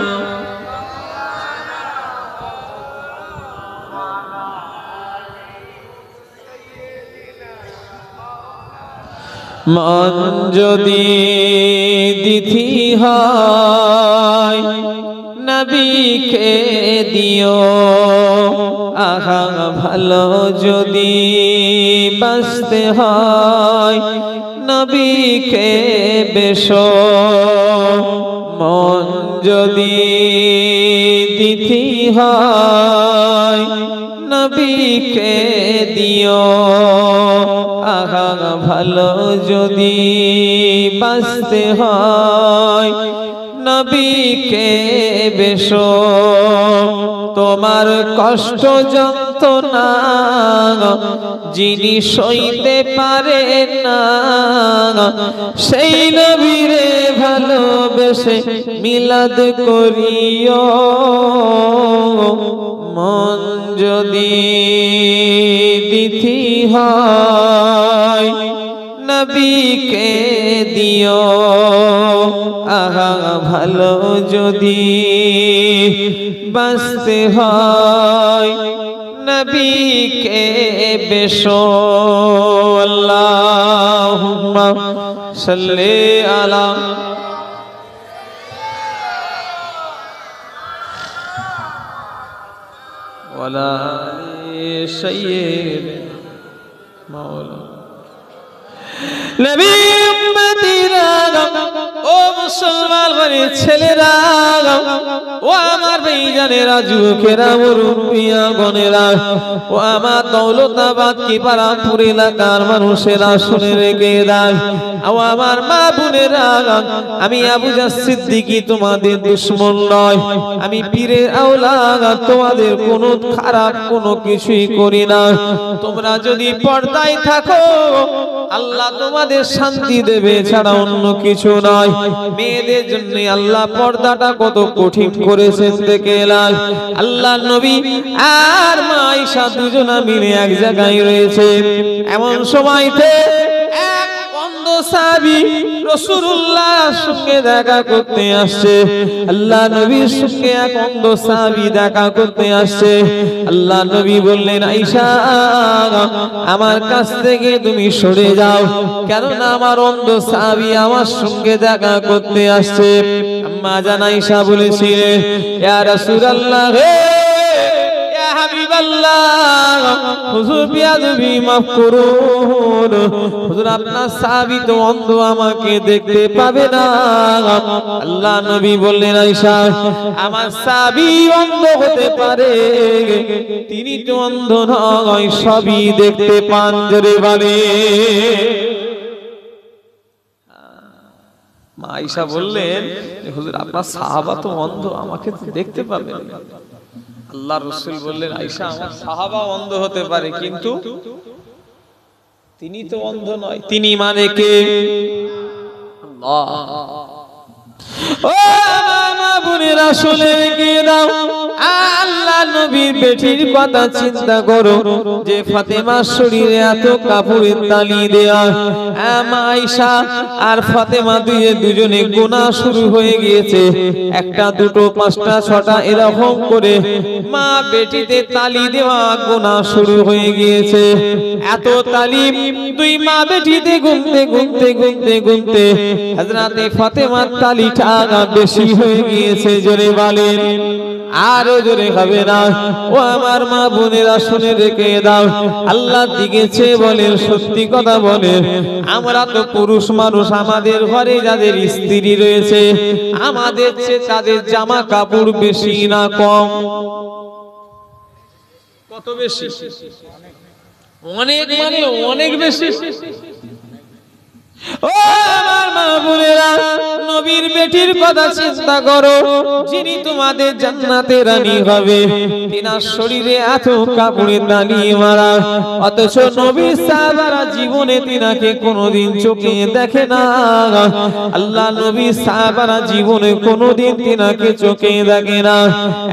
মন যদি দিতি হয় নবীকে দিও, আহা ভালো যদি বাঁচতে হয় নবীকে বেশো। মন যদি দিতি হয় নবীকে দিও, আহা ভালো যদি বাঁচতে হয় নবীকে বেশো। তোমার কষ্ট যন্ত্রণা যিনি সইতে পারে না, সেই নবীরে ভালোবেসে মিলাদ করিও। মন যদি দিতি হয় নবীকে দিও, আহা ভালো যদি বাঁচতে হয় নবীকে বেশো। আল্লাহুম্মা সাল্লি আলা ওয়ালা আলি সাইয়্যিদিনা মাওলানা নবী উম্মতিরা। ও মুসলমান ঘরের ছেলেরা, ও আমার ভাইজানেরা, যুবকেরা, মুরব্বিয়া গণেরা, ও আমার দৌলতাবাদ কি পারাপুর এলাকার মানুষেরা শুনে রেখে দাও। ও আমার মা বোনেরা, আমি আবু জাহ সিদ্দিকী তোমাদের দুশমন নয়, আমি পীরের আওলাদ, তোমাদের কোনো খারাপ কোনো কিছুই করি না। তোমরা যদি পর্দায় থাকো আল্লাহ তোমাদের শান্তি দেবে, ছাড়া অন্য কিছু নয়। মেয়েদের জন্য আল্লাহ পর্দাটা কত কঠিন করেছেন দেখে এলাম। আল্লাহ নবী আর মা আয়েশা দুজনা মিলে এক জায়গায় রয়েছে। এমন সময়তে এক অন্ধ সাহাবী রাসূলুল্লাহর সঙ্গে দেখা করতে আসছে। আল্লাহ নবীর সঙ্গে এক অন্ধ সাহাবী দেখা করতে আসছে। আল্লাহ নবী বললেন, আয়েশা আমার কাছ থেকে তুমি সরে যাও, কেননা আমার অন্ধ সাহাবী আমার সঙ্গে দেখা করতে আসছে। আম্মা জান আয়েশা বলেছিলেন, ইয়া রাসূলুল্লাহ, হে ইয়া হাবিবাল্লাহ, হুজুর বিয়াদবি মাফ করুন, হুজুর আপনার সাহাবী তো অন্ধ, আমাকে দেখতে পাবে না। আল্লাহ নবী বললেন, আয়েশা আমার সাহাবী অন্ধ হতে পারে, তিনি তো অন্ধ নয়, সবই দেখতে পান। জোরে বলে। মা আয়েশা বললেন, হুজুর আপনার সাহাবা তো অন্ধ, আমাকে দেখতে পাবে না। আল্লাহ রাসূল বললেন, আয়েশা আমার সাহাবা অন্ধ হতে পারে, কিন্তু তিনি তো অন্ধ নয়। তিনি মানে কে? আল্লাহ। ও মা বোনেরা শুনে রেখে দাও, আল্লাহ নবীর বেটির কথা চিন্তা করো যে ফাতেমার শরীরে এত কাপড়ের তালি দেয়া, মা আয়েশা আর ফাতেমা দুজনে গুনাহ শুরু হয়ে গিয়েছে। একটা দুটো পাঁচটা ছটা এরকম করে মা বেটিতে তালি দেওয়া গুনাহ শুরু হয়ে গিয়েছে। এত তালি দুই মা বেটিতে গুনতে গুনতে গুনতে গুনতে হযরতে ফাতেমার তালিটা বেশি হয়ে গিয়েছে। জোরে বলেন, আরো জোরে হবে না? ও আমার মা বোনেরা শুনে রেখে দাও, আল্লাহ দিকে চেয়ে বলেন, সত্যি কথা বলেন, আমরা তো পুরুষ মানুষ, আমাদের ঘরে যাদের স্ত্রী রয়েছে আমাদের চেয়ে তাদের জামা কাপড় বেশি না কম? কত বেশি? অনেক, মানে অনেক বেশি। ও আমার মা বোনেরা, নবীর বেটির কথা চিন্তা করো, যিনি তোমাদের জান্নাতের রানী হবে, তিনার শরীরে এত কাপড়ে তালি মারা, অথচ নবীর সাহাবারা জীবনে তিনাকে কোনোদিন চোখে দেখে না। আল্লাহ নবীর সাহাবারা জীবনে কোনোদিন তিনাকে চোখে দেখে না।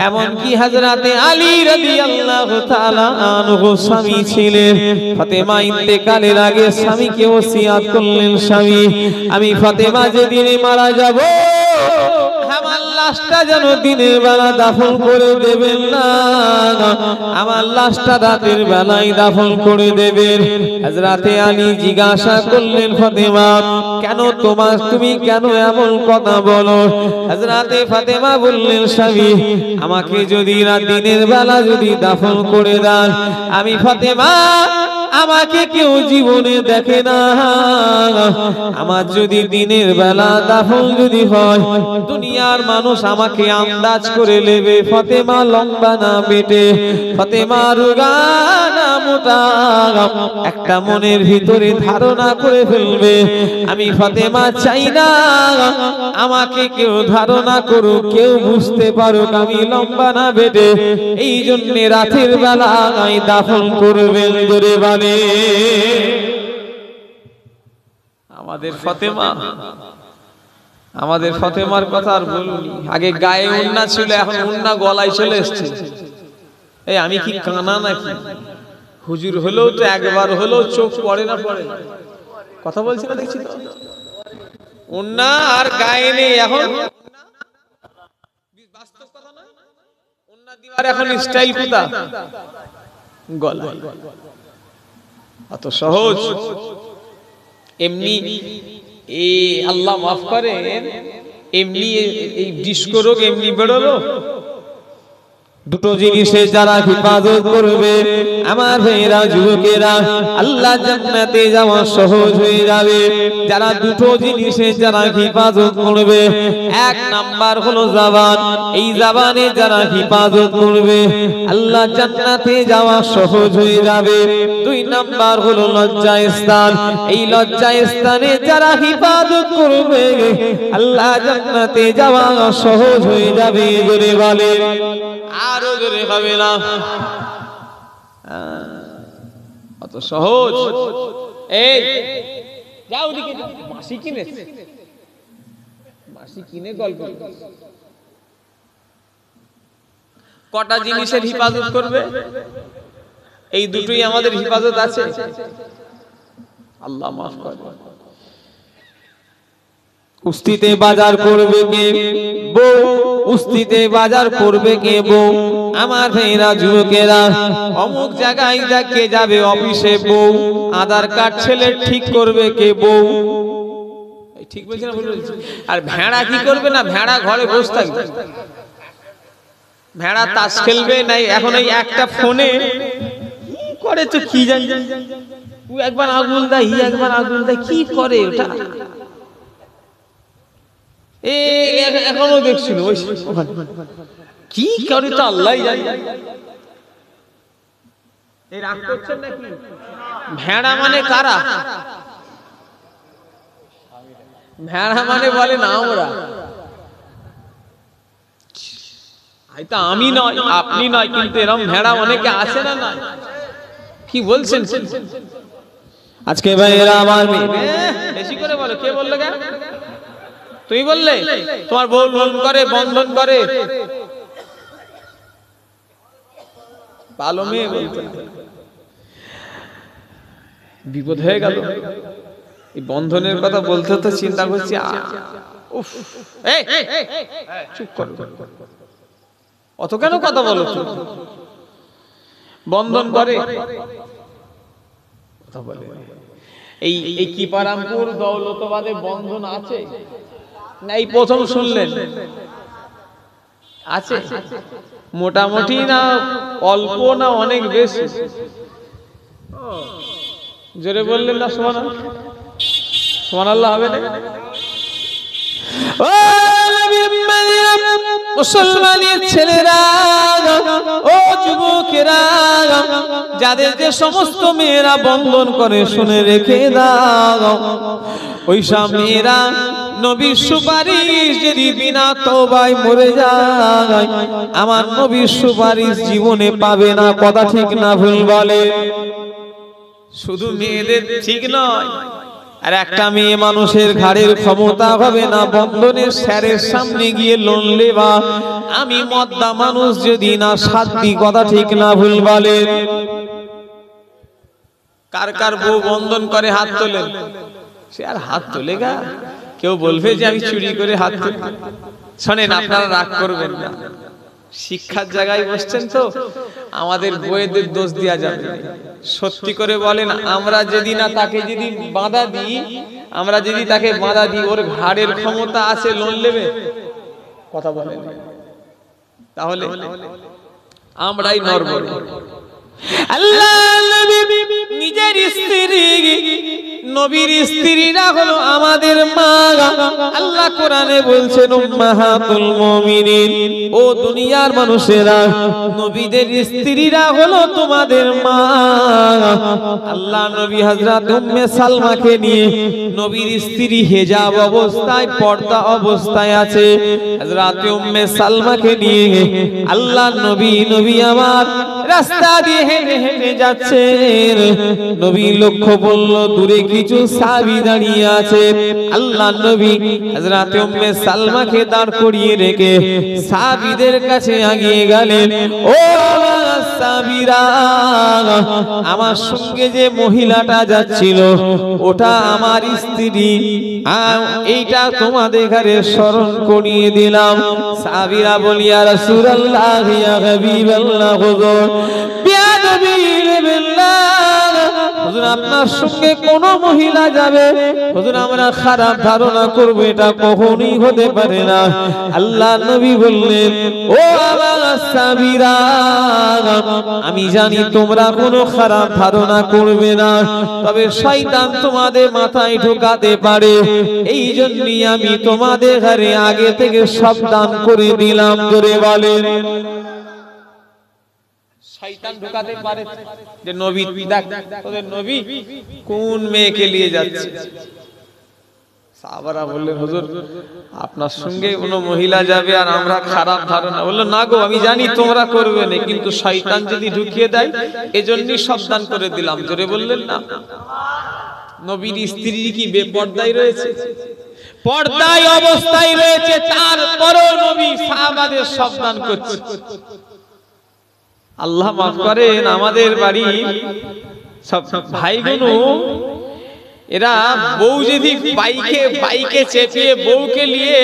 এমনকি হযরতে আলী রাদিয়াল্লাহু তাআলা আনহু স্বামী ছিলেন, ফাতেমা ইন্তেকালের আগে স্বামীকে ওসিয়ত করলেন, স্বামী আমি ফাতেমা যেদিন মারা যাব আমার লাশটা যেন দিনের বেলা দাফন করে দেবেন না, আমার লাশটা রাতের বেলায় দাফন করে দেবেন। হযরতে আলী জিজ্ঞাসা করলেন, ফাতেমা কেন তুমি কেন এমন কথা বলো? হযরতে ফাতেমা বললেন, স্বামী আমাকে যদি দিনের বেলা যদি দাফন করে দেন, আমি ফাতেমা আমাকে কেউ জীবনে দেখে না, আমার যদি দিনের বেলা দাফন যদি হয় দুনিয়ার মানুষ আমাকে আন্দাজ করে নেবে ফাতেমা লম্বা না বেটে, ফাতেমা রোগা না মোটা, একটা মনের ভিতরে ধারণা করে ফেলবে। আমি ফাতেমা চাই না আমাকে কেউ ধারণা করুক, কেউ বুঝতে পারুক আমি লম্বা না বেটে, এই জন্য রাতের বেলা দাফন করবেন। জোরে বলে আমাদের ফাতেমা, আমাদের ফাতেমার কথা আর বলুনি। আগে গায়ে ওন্না ছিল, এখন ওন্না গলায় চলে এসছে। এই আমি কি কানা নাকি? হুজুর হলেও তো একবার হলেও চোখ পড়ে না? পড়ে কথা বলছি না, দেখছি তো ওন্না আর গায়ে নেই এখন। বাস্তব কথা না, ওন্না দিবার এখন স্টাইল কোথা? গলায়। অত সহজ এমনি এই আল্লাহ মাফ করেন, এমনি এই ডিস্কো রোগ এমনি বেরোলো। দুটো জিনিসে যারা হিফাজত করবে আমার ভাইয়েরা যুবকেরা, আল্লাহ জান্নাতে যাওয়া সহজ হয়ে যাবে। যারা দুটো জিনিসে যারা হিফাজত করবে, এক নাম্বার হলো জবান, এই জবানে যারা হিফাজত করবে আল্লাহ জান্নাতে যাওয়া সহজ হয়ে যাবে। দুই নাম্বার হলো লজ্জা স্থান, এই লজ্জা স্থানে যারা হিফাজত করবে আল্লাহ জান্নাতে যাওয়া সহজ হয়ে যাবে। জোরে বলে, আরো জোরে হবে না? অত সহজ। এই যাও দিকে, মাসি কিনে, মাসি কিনে গল্প। কটা জিনিসের হিফাজত করবে? এই দুটোই আমাদের হিফাজত আছে। আল্লাহ মাফ করে। উস্তিতে বাজার করবে কে? বউ। উস্তিতে বাজার করবে কে? বউ। আমার ভাইরা যুবকেরা, অমুক জায়গায় কে যাবে অফিসে? বউ। আধার কার্ড ছেলে ঠিক করবে কে? বউ। ঠিক বলছি না? আর ভেড়া কি করবে? না ভেড়া ঘরে বসে থাকবে, ভেড়া তাস খেলবে নাই। এখন এই একটা ফোনে করে তো কি জানি, ও একবার আগুন দেয়, একবার আগুন দেয়, কি করে ওটা? এখনো দেখছিল কি করে তো আল্লাহ জানে। ভেড়া মানে কারা? ভেড়া মানে বলে না আমরা, হয়তো আমি নয় আপনি নয়, কিন্তু এরকম ভেড়া অনেকে আছে না? না কি বলছেন আজকে ভাইরা আমার? বেশি করে বলো। কে বললো? কেন তুমি বললে? তোমার বউ লোন করে, বন্ধন করে, ভালো মেয়ে বলতো না। বিপদ হয়ে গেল। এই বন্ধনের কথা বলতে তো চিন্তা করছি, উফ, এই চুপ করো, অত কেন কথা বলো? বন্ধন করে কথা বলে। এই কিপারামপুর দৌলতাবাদে বন্ধন আছে না? এই প্রথম শুনলেন? আছে মোটামুটি না অল্প না অনেক বেশি? জোরে বললেন না সুবহানাল্লাহ? সুবহানাল্লাহ হবে না? মুসলমানের ছেলেরা ও যুবকেরা, যাদের যে সমস্ত মেয়েরা বন্ধন করে শুনে রেখে দাও, ওই সব মেয়েরা নবীর সুপারিশ যদি বিনা তওবায় মরে যায়, আমার নবীর সুপারিশ জীবনে পাবে না। কথা ঠিক না ভুল বলে? শুধু মেয়েদের ঠিক নয়, আর একটা মেয়ে মানুষের ঘাড়ের ক্ষমতা হবে না বন্ধনের স্যারের সামনে গিয়ে লোন লেবা। আমি মদ্দা মানুষ যদি না সাধ্বী। কথা ঠিক না ভুল বলে? কার কার বউ বন্ধন করে হাত তোলেন? সে আর হাত তোলে গা? কেউ বলবে যে আমি চুরি করে হাত তুলি? শোনেন, আপনারা রাগ করবেন না, শিক্ষার জায়গায় বসছেন তো, আমাদের বইয়েদের দোষ দেওয়া যাবে না। সত্যি করে বলেন, আমরা যদি না তাকে যদি বাধা দিই, আমরা যদি তাকে বাধা দিই, ওর ঘাড়ের ক্ষমতা আছে লোন নেবে? কথা বলেন। তাহলে আমরাই নরবর। আল্লাহ নবী নিজের স্ত্রী, নবীর স্ত্রীরা হলো আমাদের মা। আল্লাহ কোরআনে বলছেন উম্মাহাতুল মুমিনিন, ও দুনিয়ার মানুষেরা, নবীদের স্ত্রীরা হলো তোমাদের মা। আল্লাহ নবী হযরত উম্মে সালমাকে নিয়ে, নবীর স্ত্রী হেজাব অবস্থায়, পর্দা অবস্থায় আছে, হযরত উম্মে সালমাকে নিয়ে আল্লাহ নবী আমার রাস্তা দিয়ে হেঁটে হেঁটে যাচ্ছেন। নবী লক্ষ্য করল দূরে কিছু সাহাবী দাঁড়িয়ে আছে। আল্লাহ নবী হযরত উম্মে সালমাকে দাঁড় করিয়ে রেখে সাহাবীদের কাছে এগিয়ে গেলেন। ও সাহাবীরা, আমার সঙ্গে যে মহিলাটা যাচ্ছিল ওটা আমার স্ত্রী, এইটা তোমাদের ঘরে স্মরণ করিয়ে দিলাম। সাহাবীরা বলি, ইয়া রাসূলুল্লাহ, ইয়া হাবিবাল্লাহ, হুজুর হুজুর আপনার সঙ্গে কোন মহিলা যাবে, হুজুর আমরা খারাপ ধারণা করব, এটা কখনোই হতে পারে না। আল্লাহ নবী বললেন, ও আমার সাহাবীরা, আমি জানি তোমরা কোনো খারাপ ধারণা করবে না, তবে শয়তান তোমাদের মাথায় ঢোকাতে পারে, এই জন্যই আমি তোমাদের ঘরে আগে থেকে সাবধান করে দিলাম। জোরে বলেন। শয়তান ঢোকাতে পারে যে নবী দেখ তোদের নবী কোন মেয়েকে নিয়ে যাচ্ছে। সাহাবারা বললেন, হুজুর আপনার সঙ্গে কোন মহিলা যাবে আর আমরা খারাপ ধারণা। বলল, না গো, আমি জানি তোমরা করবে না, কিন্তু শয়তান যদি ঢুকিয়ে দেয় এজন্যই সাবধান করে দিলাম। জোরে বললেন না? নবীর স্ত্রী কি বেপরদায় রয়েছে? পর্দায় অবস্থায় রয়েছে, তারপরেও নবী সাহাবাদের সাবধান করছে। আল্লাহ মাফ করেন, আমাদের বাড়ি সব ভাইগুলো, এরা বউ যদি বাইকে চেপিয়ে বউকে নিয়ে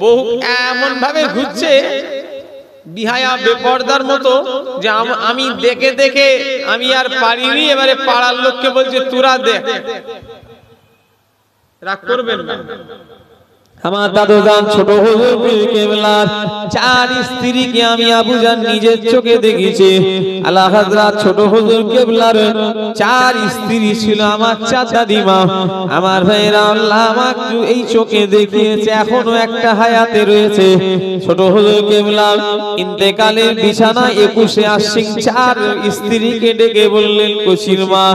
বউ এমন ভাবে ঘুরছে বিহায়া বেপরদার মতো, যে আমি দেখে দেখে আমি আর পারিনি, এবারে পাড়ার লোককে বলছে তোরা দেখ। রাগ করবেন না। আমার দাদুজান ছোট হুজুর পীর কেবলার 4 স্ত্রীকে আমি আবুজান নিজের চোখে দেখেছি। আলা হযরত ছোট হুজুর কেবলার 4 স্ত্রী ছিল আমার চাচাদিমা। আমার ভাইরা, আল্লাহ আমাকে এই চোখে দেখিয়েছে, এখনো একটা হায়াতে রয়েছে। ছোট হুজুর কেবলা ইন্তেকালের বিছানায় 21 আশ্বিন 4 স্ত্রীকে ডেকে বললেন, কচির মা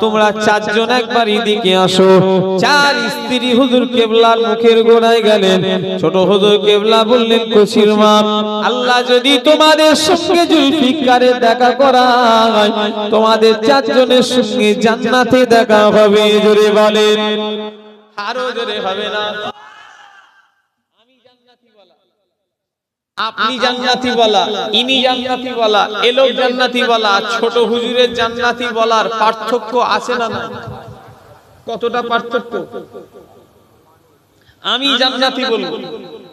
তোমরা 4 জন একবার এদিকে আসো। 4 স্ত্রী হুজুর কেবলার মুখের গোড়ায় গেলেন। ছোট হুজুর কেবলা বললেন, কচির মা, আল্লাহ যদি তোমাদের সঙ্গে জুলফিকারের দেখা করায়, তোমাদের 4 জনের সঙ্গে জান্নাতে দেখা হবে। জোরে বলেন, আরো জোরে হবে না? আমি জান্নাতি বলা, আপনি জান্নাতি বলা, ইনি জান্নাতি বলা, এ লোক জান্নাতি বলা, ছোট হুজুরের জান্নাতি বলার পার্থক্য আছে না না? কতটা পার্থক্য? আমি জান্নাতি বলবো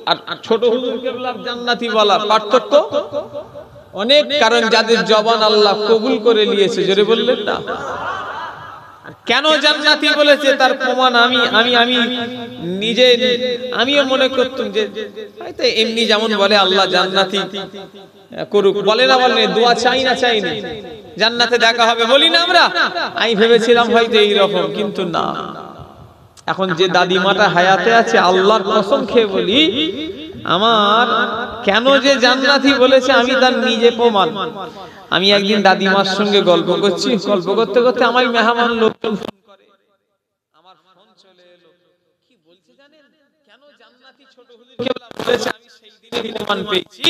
আর ছোট হুজুর কেবলার জান্নাতি বলার পার্থক্য অনেক। কারণ যাদের জবান আল্লাহ কবুল করে নিয়েছে, জোরে বললেন না? কেন জান্নাতি বলেছে তার প্রমাণ আমি আমি আমি নিজে আমিও মনে করতাম যে হয়তো এমনি যেমন বলে আল্লাহ জান্নাতি করুক, বলে না বলে দোয়া চাই না চাই না জান্নাতে দেখা হবে বলি না আমরা? আমি ভেবেছিলাম হয়তো এইরকম, কিন্তু না। এখন যে দাদিমাটা হায়াতে আছে, আল্লাহর কসম খেয়ে বলি, আমার কেন যে জান্নাতি বলেছে আমি তার নিজে প্রমাণ। আমি একদিন দাদিমার সঙ্গে গল্প করছি, গল্প করতে করতে আমার মেহমান লোকজন ফোন করে, আমার ফোন চলে এলো, কি বলছে জানেন? কেন জান্নাতি ছোট হুজুর কেবলা বলেছে, আমি সেই দিনে প্রমাণ পেয়েছি।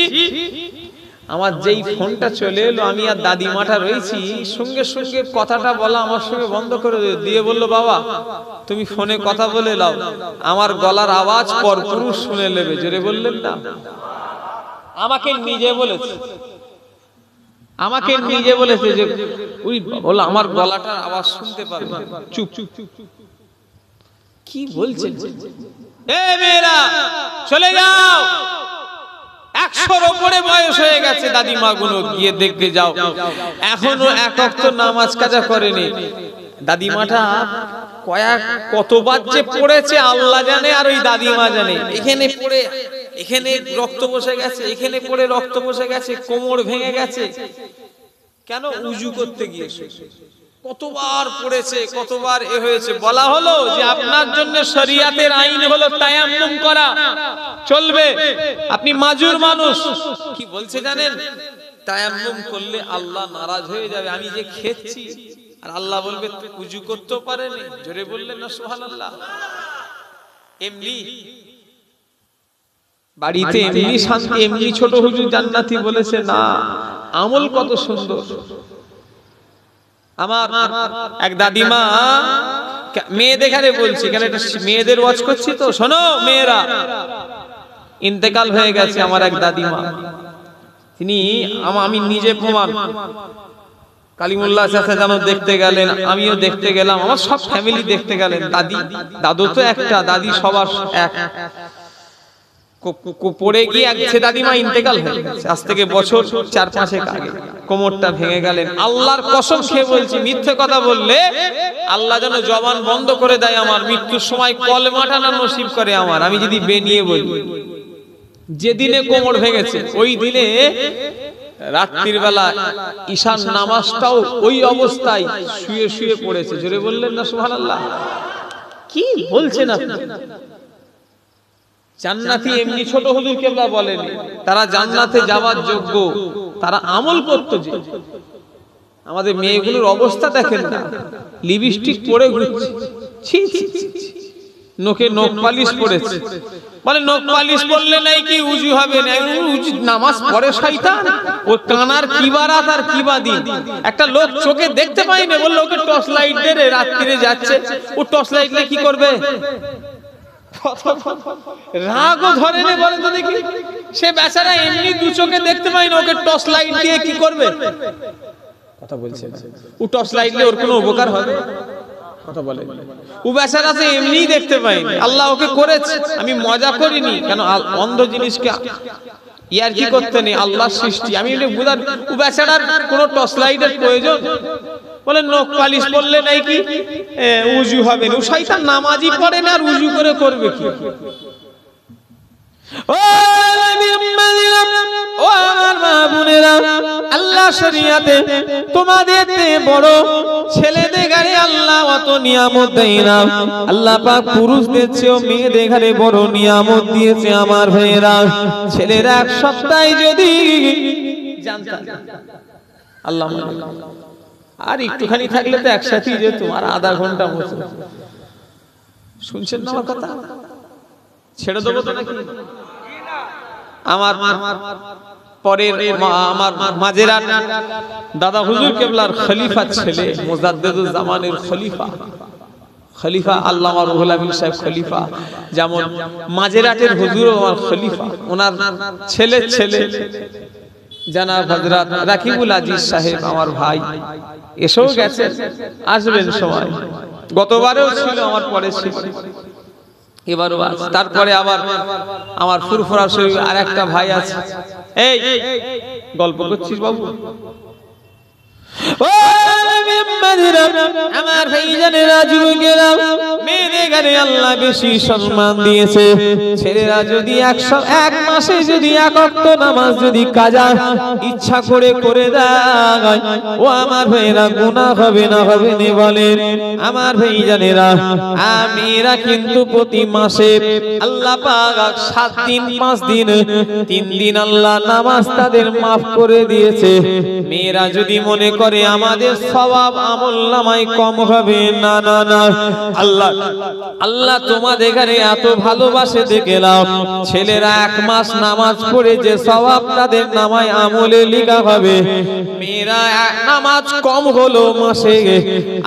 আমার যেই ফোনটা চলে এলো, আমি আর দাদিমাটা রয়েছি, সঙ্গে সঙ্গে কথাটা বলা আমার সঙ্গে বন্ধ করে দিয়ে বললো, বাবা তুমি ফোনে কথা বলে নাও, আমার গলার আওয়াজ পরপুরুষ শুনে নেবে। জোরে বললেন না? আমাকে নিজে বলেছে, আমাকে নিজে বলেছে যে ওই বলো আমার গলাটার আওয়াজ শুনতে পাবে। চুপ চুপ চুপ, কি বলছেন? এ মেয়েরা চলে যাও, 100-র উপরে বয়স হয়ে গেছে দাদিমা গুলো, গিয়ে দেখতে যাও এখনো এক ওয়াক্ত নামাজ কাজা করেনি। দাদিমাটা কতবার যে পড়েছে আল্লাহ জানে আর ওই দাদিমা জানে। এখানে পড়ে এখানে রক্ত বসে গেছে, এখানে পড়ে রক্ত বসে গেছে, কোমর ভেঙে গেছে। কেন? উজু করতে গিয়েছে। কতবার পড়েছে, কতবার এ হয়েছে। বলা হলো যে আপনার জন্য শরীয়তের আইন হলো তায়াম্মুম করা, চলবে। আপনি মাজুর মানুষ। কি বলছে জানেন? তায়াম্মুম করলে আল্লাহ নারাজ হয়ে যাবে। আমি যে খেয়েছি আর আল্লাহ বলবে উজু করতেও পারেনি। জোরে বললেন না সুবহানাল্লাহ? এমনি বাড়িতে এমনি শান্তি, এমনি ছোট হুজুর জান্নাতি বলেছে না, আমল কত সুন্দর। আমার এক দাদিমা, মেয়েদের ঘরে বলছি, কেন এটা মেয়েদের ওয়াজ করছি তো, শোনো মেয়েরা, ইন্তেকাল হয়ে গেছে আমার এক দাদিমা। তিনি আমি নিজে প্রমাণ, কালিমুল্লাহ চাচা যেন দেখতে গেলেন, আমিও দেখতে গেলাম, আমার সব ফ্যামিলি দেখতে গেলেন। দাদি দাদু তো একটা, দাদি সবার এক। পড়ে গিয়ে সে দাদিমা ইন্তেকাল হয়ে গেছে আজ থেকে বছর 4-5 আগে। কোমরটা ভেঙে গেলেন। আল্লাহর কসম খেয়ে বলছি, মিথ্যে কথা বললে আল্লাহ যেন জবান বন্ধ করে দেয় আমার, মৃত্যুর সময় কলমাটা না নসিব করে আমার। আমি যদি বেনিয়ে বলি, যেদিনে কোমর ভেঙেছে ওই দিনে রাত্রির বেলা ঈশান নামাজটাও ওই অবস্থায় শুয়ে শুয়ে পড়েছে। জোরে বললেন না সুবহানাল্লাহ? কি বলছেন আপনি? জান্নাতি এমনি ছোট হুজুর কেবলা বলেনি, তারা জান্নাতে যাওয়ার যোগ্য, তারা আমল করত। যে আমাদের মেয়েগুলোর অবস্থা দেখেন না, লিপস্টিক পরে ঘুরছে, ছি ছি, নোকে নখ পালিশ পড়েছে। বলে নখ পালিশ পড়লে নাই কি উজু হবে না? উজু নামাজ পড়ে শয়তান। ও কানার কি বারাত আর কি বা দিন। একটা লোক চোখে দেখতে পায় না, বললো ওকে টর্চ লাইট দে রে, রাত্রিরে যাচ্ছে। ও টর্চ লাইট দিয়ে কি করবে? রাগও ধরে নে, বলে তো দেখি। সে বেচারা এমনি দু চোখে দেখতে পায় না, ওকে টর্চ লাইট দিয়ে কি করবে? কথা বলছে। ও টর্চ লাইট দিয়ে ওর কোনো উপকার হবে? কথা বলে। ও বেচারা তো এমনি দেখতে পায় না, আল্লাহ ওকে করেছে। আমি মজা করিনি, কেন অন্ধ জিনিসকে ইয়ার কি করতে নেই, আল্লাহর সৃষ্টি। আমি বুঝার ও বেচারার কোনো টর্চ লাইটের প্রয়োজন? বলে নখ পালিশ পড়লে নাই কি উজু হবে না। ও শয়তান নামাজই পড়ে না, আর উজু করে করবে কি? ও আমার মা বোনেরা, আল্লাহ শরীয়তে তোমাদের বড় ছেলেদের ঘরে আল্লাহ অত নিয়ামত দেয় না। আল্লাহ পাক পুরুষদের চেয়েও মেয়েদের ঘরে বড় নিয়ামত দিয়েছে। আমার ভাইয়েরা, ছেলেরা এক সপ্তাহে যদি জানতাম আল্লাহ আর একটুখানি থাকলে তো একসাথেই যেত, আর আধা ঘন্টা মতো। শুনছেন না আমার কথা? ছেড়ে দেবো তো নাকি? আমার পরের আমার মাঝেরা দাদা হুজুর কেবলার খলিফা ছেলে, মুজাদ্দিদুল জামানের খলিফা খলিফা আল্লামা রুহুল আমিন সাহেব খলিফা, যেমন মাঝেরহাটের হুজুর আমার খলিফা, ওনার ছেলে জানাব হযরত রাকিবুল আজিজ সাহেব আমার ভাই এসেও গেছেন, আসবেন সময়। গতবারেও ছিল, আমার পরে ছিল, এবারও আছে। তারপরে আবার আমার ফুরফুরা শরীফ আর একটা ভাই আছে। এই গল্প করছিস বাবু? আমার ভাইজানেরা, যুবকেরা, মেয়েদের গানে আল্লাহ বেশি সম্মান দিয়েছে। ছেলেরা যদি 101 মাসে যদি 1 ওয়াক্ত নামাজ যদি কাজা ইচ্ছা করে দেয়, ও আমার ভাইরা গুনাহ হবে না বলেন? আমার ভাইজানেরা, মেয়েরা কিন্তু প্রতি মাসে আল্লাহ পাক 7 দিন 5 দিন 3 দিন আল্লাহ নামাজ তাদের মাফ করে দিয়েছে। মেয়েরা যদি মনে করে আমাদের সওয়াব আমলনামায় কম হবে, না না না, আল্লাহ তোমাদের ঘরে এত ভালোবাসে দেখে নাও। ছেলেরা 1 মাস নামাজ পড়ে যে সওয়াব তাদের নামায় আমলে লেখা হবে, মেয়েরা নামাজ কম হলো মাসে,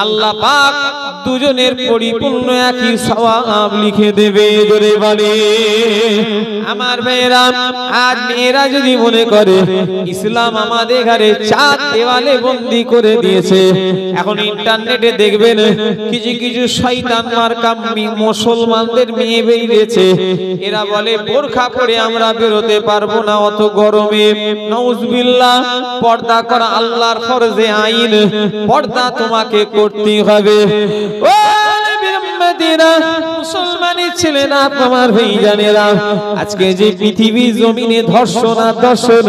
আল্লাহ পাক দুজনের পরিপূর্ণ একই সওয়াব লিখে দেবে। জোরে বলে আমার ভাইরা, আজ মেয়েরা যদি মনে করে ইসলাম আমাদের ঘরে 4 দেওয়ালে বন্দী করে দিয়েছে, এখন ইন্টারনেটে দেখবেন কিছু শয়তান মার্কা মুসলমানদের মেয়ে বেরিয়েছে, এরা বলে বোরখা পরে আমরা বেরোতে পারবো না অত গরমে। নাউজুবিল্লাহ, পর্দা করা আল্লাহর ফরজে আইন, পর্দা তোমাকে করতেই হবে। ও মুসলমানের ছেলেরা, আমার ভাইজানেরা, আজকে যে পৃথিবী জমিনে ধর্ষণ আর দর্শন,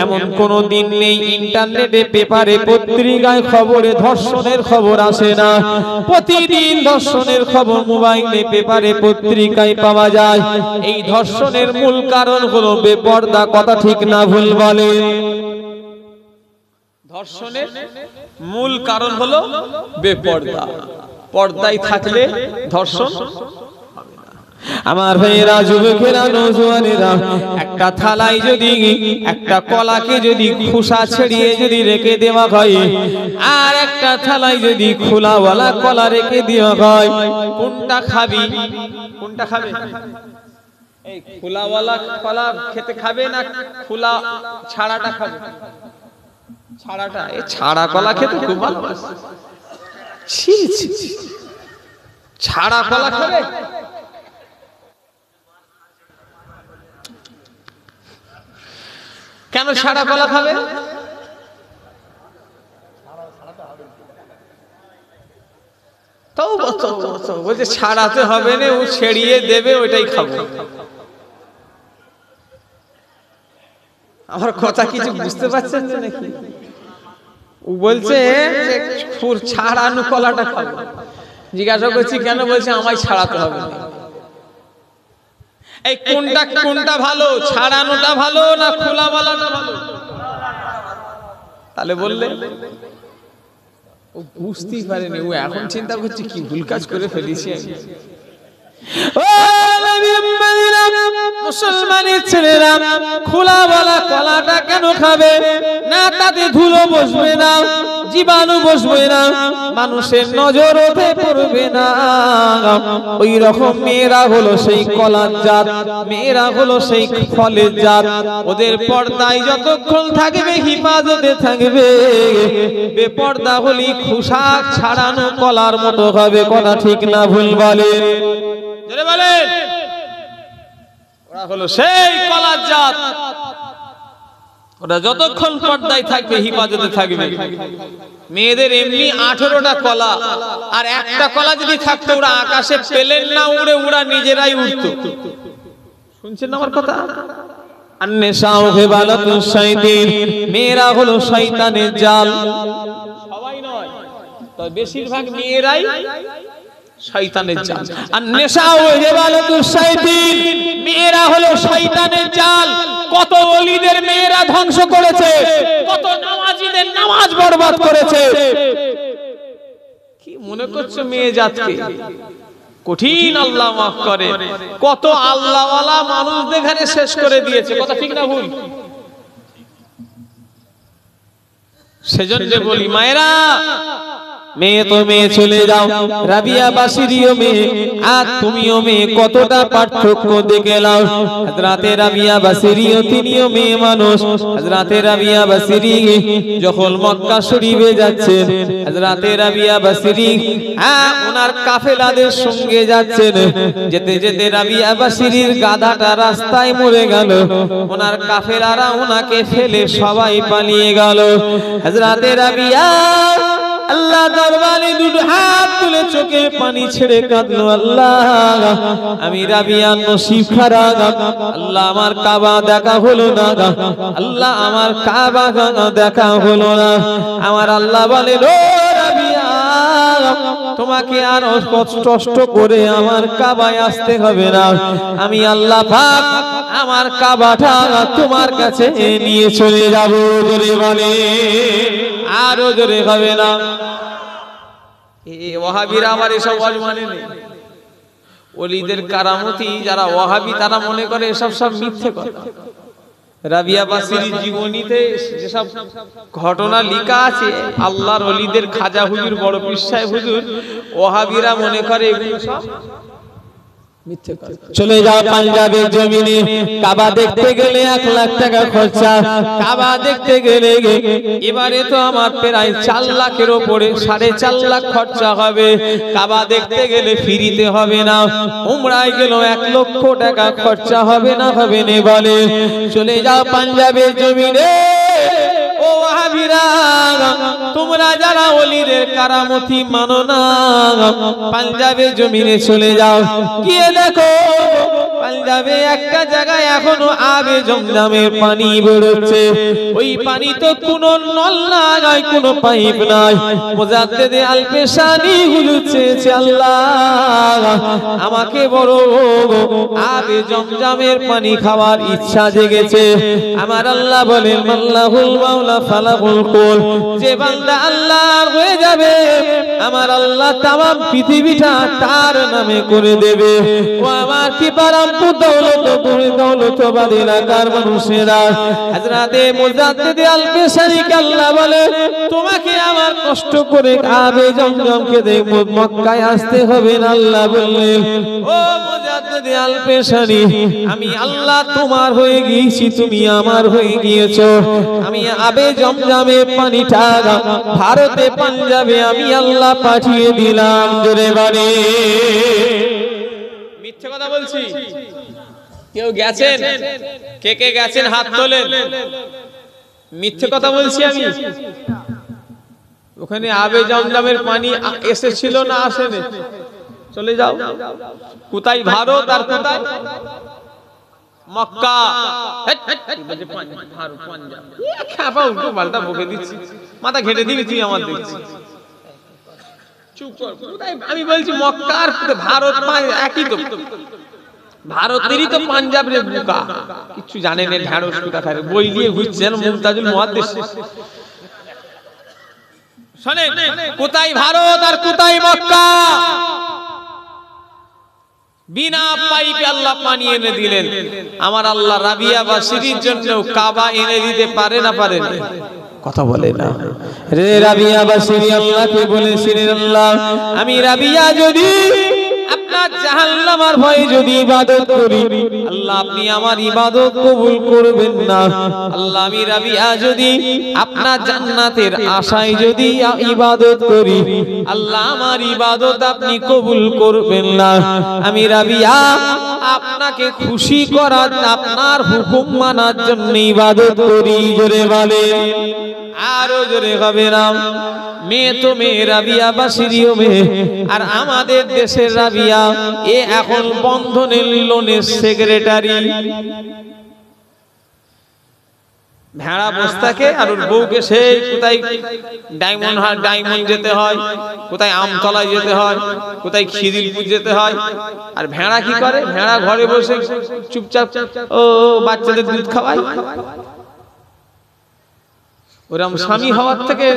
এমন কোন দিন নেই ইন্টারনেটে পেপারে পত্রিকায় খবরে ধর্ষণের খবর আসে না। প্রতিদিন ধর্ষণের খবর মোবাইলে পেপারে পত্রিকায় পাওয়া যায়। এই ধর্ষণের মূল কারণ হলো বেপর্দা, কথা ঠিক না ভুল বলে? ধর্ষণের মূল কারণ হলো বেপর্দা। পর্দায় থাকলে ধর্ষণ হবে না। আমার ভাইয়েরা, যুবকেরা, নওজোয়ানেরা, একটা থালায় যদি একটা কলাকে যদি খোসা ছাড়িয়ে যদি রেখে দেওয়া হয়, আর একটা থালায় যদি খোলাওয়ালা কলা রেখে দেওয়া হয়, কোনটা খাবি? কোনটা খাবে? এই খোলাওয়ালা কলা খেতে খাবে না খোলা ছাড়াটা খাবে? ছাড়াটা। এই ছাড়া কলা খেতে খুব ভালোবাসে। ছি ছি, ছাড়া কলা খাবে? কেন ছাড়া কলা খাবে? বলছে ছাড়াতে হবে না, ও ছেড়িয়ে দেবে, ওইটাই খাবো। আমার কথা কিছু বুঝতে পারছেন নাকি? ও বলছে ছাড়ানো কলাটা খাবো। জিজ্ঞাসা করছি কেন? বলছে আমায় ছাড়াতে হবে না। এই কোনটা ভালো, ছাড়ানোটা ভালো না খোলাওয়ালাটা ভালো? তাহলে বললে ও বুঝতেই পারেনি। ও এখন চিন্তা করছে কি ভুল কাজ করে ফেলেছি। মুসলমানের ছেলেরা, খোলাওয়ালা কলাটা কেন খাবে না? তাতে ধুলো বসবে না, জীবাণু বসবে না, মানুষের নজর ওঠে পড়বে না। ওই রকম মেয়েরা হলো সেই কলার জাত, মেয়েরা হলো সেই ফলের জাত। ওদের পর্দায় যতক্ষণ থাকবে হিফাজতে থাকবে। বেপর্দা হলি খোসা ছাড়ানো কলার মতো হবে, কথা ঠিক না ভুল বলে? বলেন, ওরা হলো সেই কলার জাত, ওরা যতক্ষণ পর্দায় থাকবে হিফাজতে থাকবে। মেয়েদের এমনি 18টা কলা, আর একটা কলা যদি থাকতো ওরা আকাশে পেলেন না উড়ে, ওরা নিজেরাই উড়তো। শুনছেন আমার কথা? মেয়েরা হলো শয়তানের জাল। সবাই নয়, তবে বেশিরভাগ মেয়েরাই শয়তানের জাল। আর নেশাও হেবালাতুশ শায়াতিন, মেয়েরা হলো শয়তানের জাল। কত ওলিদের মেয়েরা ধ্বংস করেছে, কত নামাজীদের নামাজ বরবাদ করেছে। কি মনে করছো মেয়ে জাতকে? কঠিন আল্লাহ মাফ করে। কত আল্লাহওয়ালা মানুষদের ঘরে শেষ করে দিয়েছে, কথা ঠিক না ভুল? সেজন্য বলি মায়েরা, মেয়ে তো মেয়ে চলে যাও, রাবিয়া বাসিরিও মেয়ে, আর তুমিও মেয়ে, কতটা পার্থক্য দেখে নাও। হযরতে রাবিয়া বাসিরিও তিনিও মেয়ে মানুষ। হযরতে রাবিয়া বাসিরি যখন মক্কা শরীফে যাচ্ছেন, হযরতে রাবিয়া বাসিরি ওনার কাফেলাদের সঙ্গে যাচ্ছেন। যেতে যেতে রাবিয়া বাসিরির গাধাটা রাস্তায় মরে গেল, ওনার কাফেলারা ওনাকে ফেলে সবাই পালিয়ে গেল। হযরতে রাবিয়া আল্লাহ দরবারে দুটো হাত তুলে চোখে পানি ছেড়ে কাঁদলো, আল্লাহ আমি রাবিয়া নসিব খারাপ, আল্লাহ আমার কাবা দেখা হলো না, আল্লাহ আমার কাবা দেখা হলো না। আমার আল্লাহ বলে, ও রাবিয়া তোমাকে আর কষ্ট করে আমার কাবায় আসতে হবে না, আমি আল্লাহ পাক আমার কাবাটা তোমার কাছে নিয়ে চলে যাব। জোরে বলে, আরো জোরে হবে না। ওয়াহাবিরা আমার এসব ওয়াজ মানে নেই। ওলিদের কারামতি যারা ওয়াহাবি তারা মনে করে এসব সব মিথ্যে কথা। রাবিয়া বাসিরীর জীবনীতে যেসব ঘটনা লেখা আছে, আল্লাহর ওলিদের খাজা হুজুর, বড় পীর সাহেব হুজুর, ওয়াহাবিরা মনে করে এগুলো সব মিথ্যে কথা। চলে যাও পাঞ্জাবের জমিনে, কাবা দেখতে গেলে 1 লাখ টাকা খরচা। কাবা দেখতে গেলে এবারে তো আমার প্রায় 4 লাখের উপরে, 4.5 লাখ খরচা হবে। কাবা দেখতে গেলে ফিরিতে হবে না, উমরায় গেল 1 লক্ষ টাকা খরচা হবে না, হবে না বলে। চলে যাও পাঞ্জাবের জমিনে, ও ওয়াহাবিরা তোমরা যারা ওলিদের কারামতি মানো না, পাঞ্জাবের জমিনে চলে যাও, গিয়ে দেখো পাঞ্জাবে একটা জায়গায় এখনো আবে জমজমের পানি বেরোচ্ছে। ওই পানি তো কোনো নল নাই, কোনো পাইপ নাই। মুজাদ্দিদে আল পেশানি হুজুর চেয়েছে, আল্লাহ আমাকে বড় আবে জমজমের পানি খাওয়ার ইচ্ছা জেগেছে। আমার আল্লাহ বলেন, আল্লাহুল মাওলা ফালাহুল কুল, যে বান্দা আল্লাহর হয়ে যাবে আমার আল্লাহ তামাম পৃথিবীটা তার নামে করে দেবে। ও আমার কি পারামপুর দৌলতবাদ এলাকার মানুষেরা, হযরতে মুজাদ্দিদে আল পেশারিকে আল্লাহ বলে, তোমাকে আমার কষ্ট করে আবে জমজমকে মক্কায় আসতে হবে না। আল্লাহ বললেন, ও মুজাদ্দিদে আল পেশারি, আমি আল্লাহ তোমার হয়ে গিয়েছি, তুমি আমার হয়ে গিয়েছো। আমি আবে জমজমের পানিটা ভারতে পাঞ্জাবে আমি আল্লাহ পাঠিয়ে দিলাম। জোরে বলে, মিথ্যে কথা বলছি? কেউ গেছেন? কে কে গেছেন হাত তোলেন। মিথ্যে কথা বলছি আমি? ওখানে আবে জমজমের পানি এসেছিল না আসেনি? চলে যাও, কোথায় ভারত আর কোথায় মক্কা। মাথা ঘেটে দিবি তুই আমার, দেখছি চুপ কর। আমি বলছি মক্কা আর ভারত একই তো, ভারতেরই তো পাঞ্জাবের বুকা, কিছু জানে না, ঢ্যাঁড়স কুটা খায়, বই নিয়ে ঘুরছেন মুমতাজুল মুহাদ্দিস। শোনেন, কোথায় ভারত আর কোথায় মক্কা? বিনা পাইপে আল্লাহ পানি এনে দিলেন। আমার আল্লাহ রাবিয়া বাসিরীর জন্য কাবা এনে দিতে পারে না, পারে না? কথা বলে না রে। রাবিয়া বাসিরী আল্লাহকে বলেছিলেন, আল্লাহ আমি রাবিয়া যদি আপনার জাহান্নামের ভয়ে যদি ইবাদত করি, আল্লাহ আপনি আমার ইবাদত কবুল করবেন না। আল্লাহ আমি রাবিয়া যদি আপনার জান্নাতের আশায় যদি ইবাদত করি, আল্লাহ আমার ইবাদত আপনি কবুল করবেন না। আমি রাবিয়া আপনাকে খুশি করার, আপনার হুকুম মানার জন্য ইবাদত করি। জোরে বলে, আরো জোরে হবে না। মেয়ে তো মেয়ে, রাবিয়া বাসিরীও মেয়ে। আর আমাদের দেশের রাবিয়া এ এখন বন্ধনের লোনের সেক্রেটারি। ভেড়া বস্তাকে আর ওর বউকে সেই কোথায় ডায়মন্ড যেতে হয়, কোথায় আমতলায় যেতে হয়, কোথায় খিদিরপুর যেতে হয়। আর ভেড়া কি করে? ভেড়া ঘরে বসে চুপচাপ ও বাচ্চাদের দুধ খাওয়ায়। ওরম স্বামী হওয়ার থেকে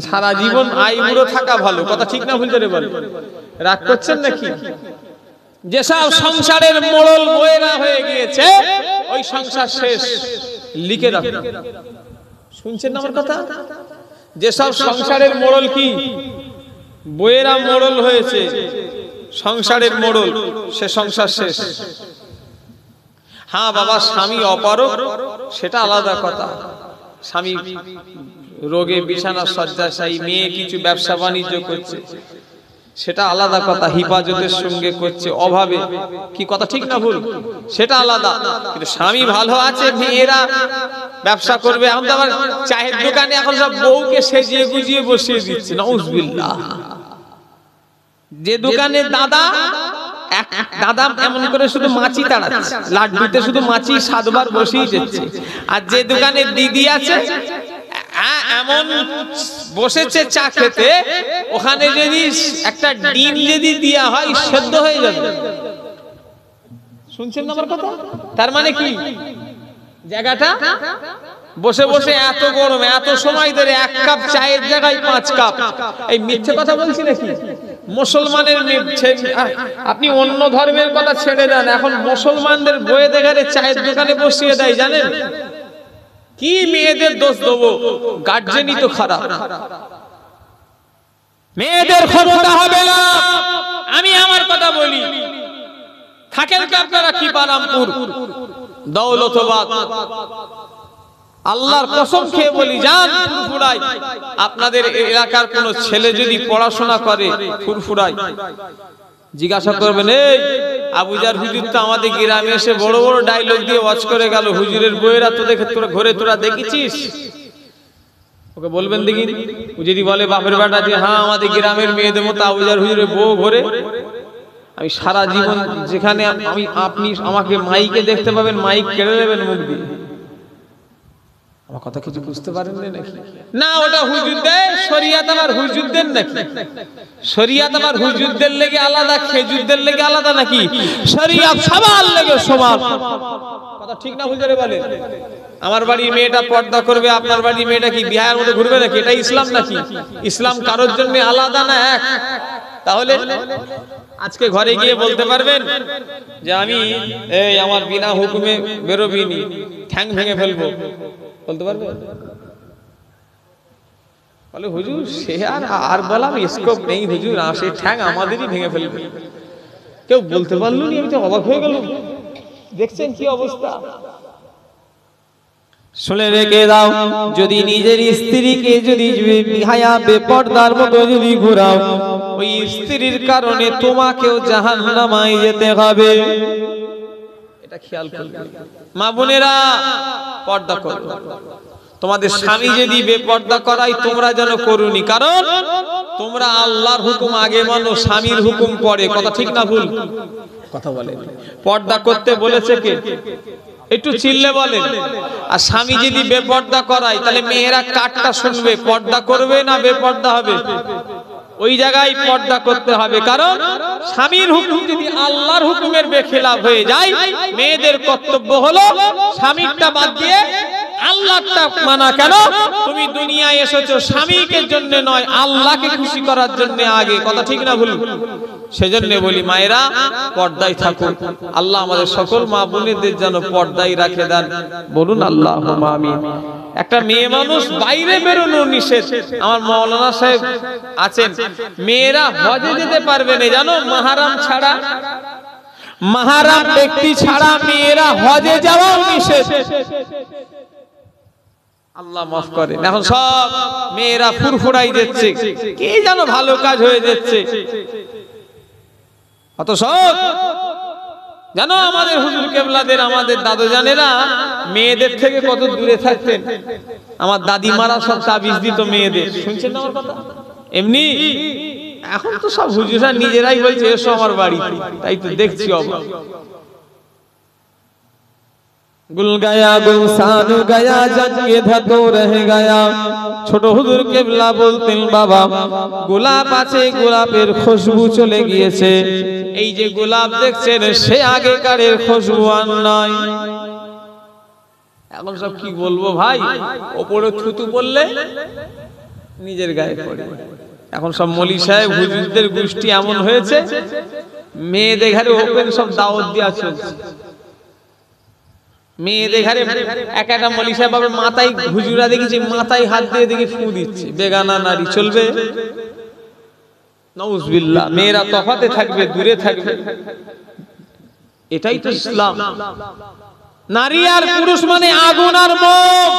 সারা জীবন আইবুড়ো থাকা ভালো। কথা ঠিক না ভুল করে বলেন? রাগ করছেন নাকি? যেসব সংসারের মোড়ল বয়েরা হয়ে গিয়েছে, ওই সংসার শেষ, লিখে রাখুন। শুনছেন না আমার কথা? যেসব সংসারের মোড়ল কি বইয়েরা মোড়ল হয়েছে, সংসারের মোড়ল, সে সংসার শেষ। হ্যাঁ বাবা, স্বামী অপারক সেটা আলাদা কথা। স্বামী রোগে বিছানা শয্যাশায়ী, মেয়ে কিছু ব্যবসা বাণিজ্য করছে, সেটা আলাদা কথা। হিফাজতের সঙ্গে করছে, অভাবে, কি কথা ঠিক না ভুল, সেটা আলাদা। কিন্তু স্বামী ভালো আছে, মেয়েরা ব্যবসা করবে। এখন তো আবার চায়ের দোকানে এখন সব বউকে সেজিয়ে গুজিয়ে বসিয়ে দিচ্ছে, নাউজুবিল্লাহ। যে দোকানে দাদা এমন করে শুধু মাছি তাড়াচ্ছে, লাড্ডুতে শুধু মাছি 7 বার বসিয়ে দিচ্ছে। আর যে দোকানে দিদি আছে এমন বসেছে চা খেতে, ওখানে যদি একটা ডিম যদি দেয়া হয় সেদ্ধ হয়ে যাবে। শুনছেন না আমার কথা? তার মানে কি, জায়গাটা বসে বসে এত গরম, এত সময় ধরে 1 কাপ চায়ের জায়গায় 5 কাপ। এই মিথ্যে কথা বলছি নাকি? মুসলমানের আপনি অন্য ধর্মের কথা ছেড়ে দেন, এখন মুসলমানদের বইয়ে দেখারে চায়ের দোকানে বসিয়ে দেয়। জানেন কি মেয়েদের দোষ দেবো? গার্জেনই তো খারাপ। মেয়েদের ক্ষমতা হবে না। আমি আমার কথা বলি, থাকেন কি আপনারা কি বারামপুর, দৌলতাবাদ, আল্লাহর কসম খেয়ে বলি, যান ফুরফুরায়, আপনাদের এলাকার কোন ছেলে যদি পড়াশোনা করে ফুরফুরায়, জিজ্ঞাসা করবেন, এই আবুজার হুজুর তো আমাদের গ্রামে এসে বড় বড় ডায়লগ দিয়ে ওয়াজ করে গেল, হুজুরের বইয়েরা তো দেখে তোরা ঘরে তোরা দেখেছিস? ওকে বলবেন দেখি, ও যদি বলে বাপের বেটা যে হ্যাঁ আমাদের গ্রামের মেয়েদের মতো আবুজার হুজুরের বউ ঘরে, আমি সারা জীবন যেখানে আপনি আমাকে মাইকে দেখতে পাবেন, মাইক কেড়ে নেবেন মুখ দিয়ে। আমার কথা কিছু বুঝতে পারেন নাকি? না, ওটা হুজুরদের শরিয়াত, আবার হুজুরদের নাকি? শরিয়াত আবার হুজুরদের লেগে আলাদা, খেজুরদের লেগে আলাদা নাকি? শরিয়াত সবার লেগে সমান। কথা ঠিক না হুজুরে বলে? আমার বাড়ির মেয়েটা পর্দা করবে, আপনার বাড়ির মেয়েটা কি বিহার মধ্যে ঘুরবে নাকি? এটা ইসলাম নাকি? ইসলাম কারোর জন্য আলাদা না এক? তাহলে আজকে ঘরে গিয়ে বলতে পারবেন যে আমি এই আমার বিনা হুকুমে বেরোবিনি, ঠ্যাং ভেঙে ফেলবো, বলতে পারবে? বলে হুজুর সে আর বললাম স্কোপ নেই হুজুর, সেই ঠ্যাং আমাদেরই ভেঙে ফেলবে। কেউ বলতে পারলো নি, আমি তো অবাক হয়ে গেল। দেখছেন কি অবস্থা? শুনে রেখে দাও, যদি নিজের স্ত্রীকে যদি বিহায়া বেপরদার মতো যদি ঘুরাও, ওই স্ত্রীর কারণে তোমাকেও জাহান্নামায় যেতে হবে। এটা খেয়াল করবে মা বোনেরা, পর্দা করো। তোমাদের স্বামী যদি বেপর্দা করায় তোমরা যেন করুনি, কারণ তোমরা আল্লাহর হুকুম আগে মানো, স্বামীর হুকুম পরে। কথা ঠিক না ভুল? কথা বলে পর্দা করতে বলেছে কে? একটু চিল্লে বলেন। আর স্বামী যদি বেপর্দা করায়, তাহলে মেয়েরা কাটটা শুনবে, পর্দা করবে না বেপর্দা হবে? ওই জায়গায় পর্দা করতে হবে, কারণ স্বামীর হুকুম যদি আল্লাহর হুকুমের বেখিলাফ হয়ে যায়, মেয়েদের কর্তব্য হলো স্বামীরটা বাদ দিয়ে আল্লাহটা মানা। কেন? তুমি দুনিয়ায় এসেছো স্বামীকে জন্য নয়, আল্লাহকে খুশি করার জন্য আগে। কথা ঠিক না ভুল? সেজন্য বলি মায়েরা পর্দায় থাকুন। আল্লাহ আমাদের সকল মা বোনেদের যেন পর্দায় রাখে দেন। বলুন আল্লাহুম্মা আমিন। একটা মেয়ে মানুষ বাইরে বেরোনো নিষেধ। আমার মাওলানা সাহেব আছেন, মেয়েরা হজে যেতে পারবে না জানো, মাহরাম ছাড়া। মাহরাম ব্যক্তি ছাড়া মেয়েরা হজে যাওয়া নিষেধ। আল্লাহ মাফ করে। এখন সব মেয়েরা ফুরফুরাই যাচ্ছে, কি যেন ভালো কাজ হয়ে যাচ্ছে। অত সব জানো আমাদের হুজুর কেবলাদের, আমাদের দাদু জানেরা মেয়েদের থেকে কত দূরে থাকতেন। আমার দাদিমারা সব তাবিজ দিত মেয়েদের। শুনছেন না আমার কথা? এমনি এখন তো সব হুজুরা নিজেরাই বলছে এসো আমার বাড়ি, তাই তো দেখছি অবাক। गुल गया गुलसान गया जंगे धतो रह गया। ছোট হুজুর কেবলা বলতেন বাবা, গোলাপ আছে, গোলাপের খুশবু চলে গিয়েছে। এই যে গোলাপ দেখছেন সে আগেকারের খুশবু আর নাই। এখন সব কি বলবো ভাই, ওপরে থুতু বললে নিজের গায়ে পড়ে। এখন সব মলি সাহেব হুজুরদের গোষ্ঠী এমন হয়েছে, মেয়েদের ঘরে ওপেন সব দাওয়াত দেওয়া চলছে। মেয়েদের ঘরে এক একটা মৌলভী সাহেব বাবার মাথায়, হুজুরা দেখেছি মাথায় হাত দিয়ে দেখি ফু দিচ্ছে। বেগানা নারী চলবে? নাউজুবিল্লাহ। মেয়েরা তফাতে থাকবে, দূরে থাকবে, এটাই তো ইসলাম। নারী আর পুরুষ মানে আগুন আর মোম।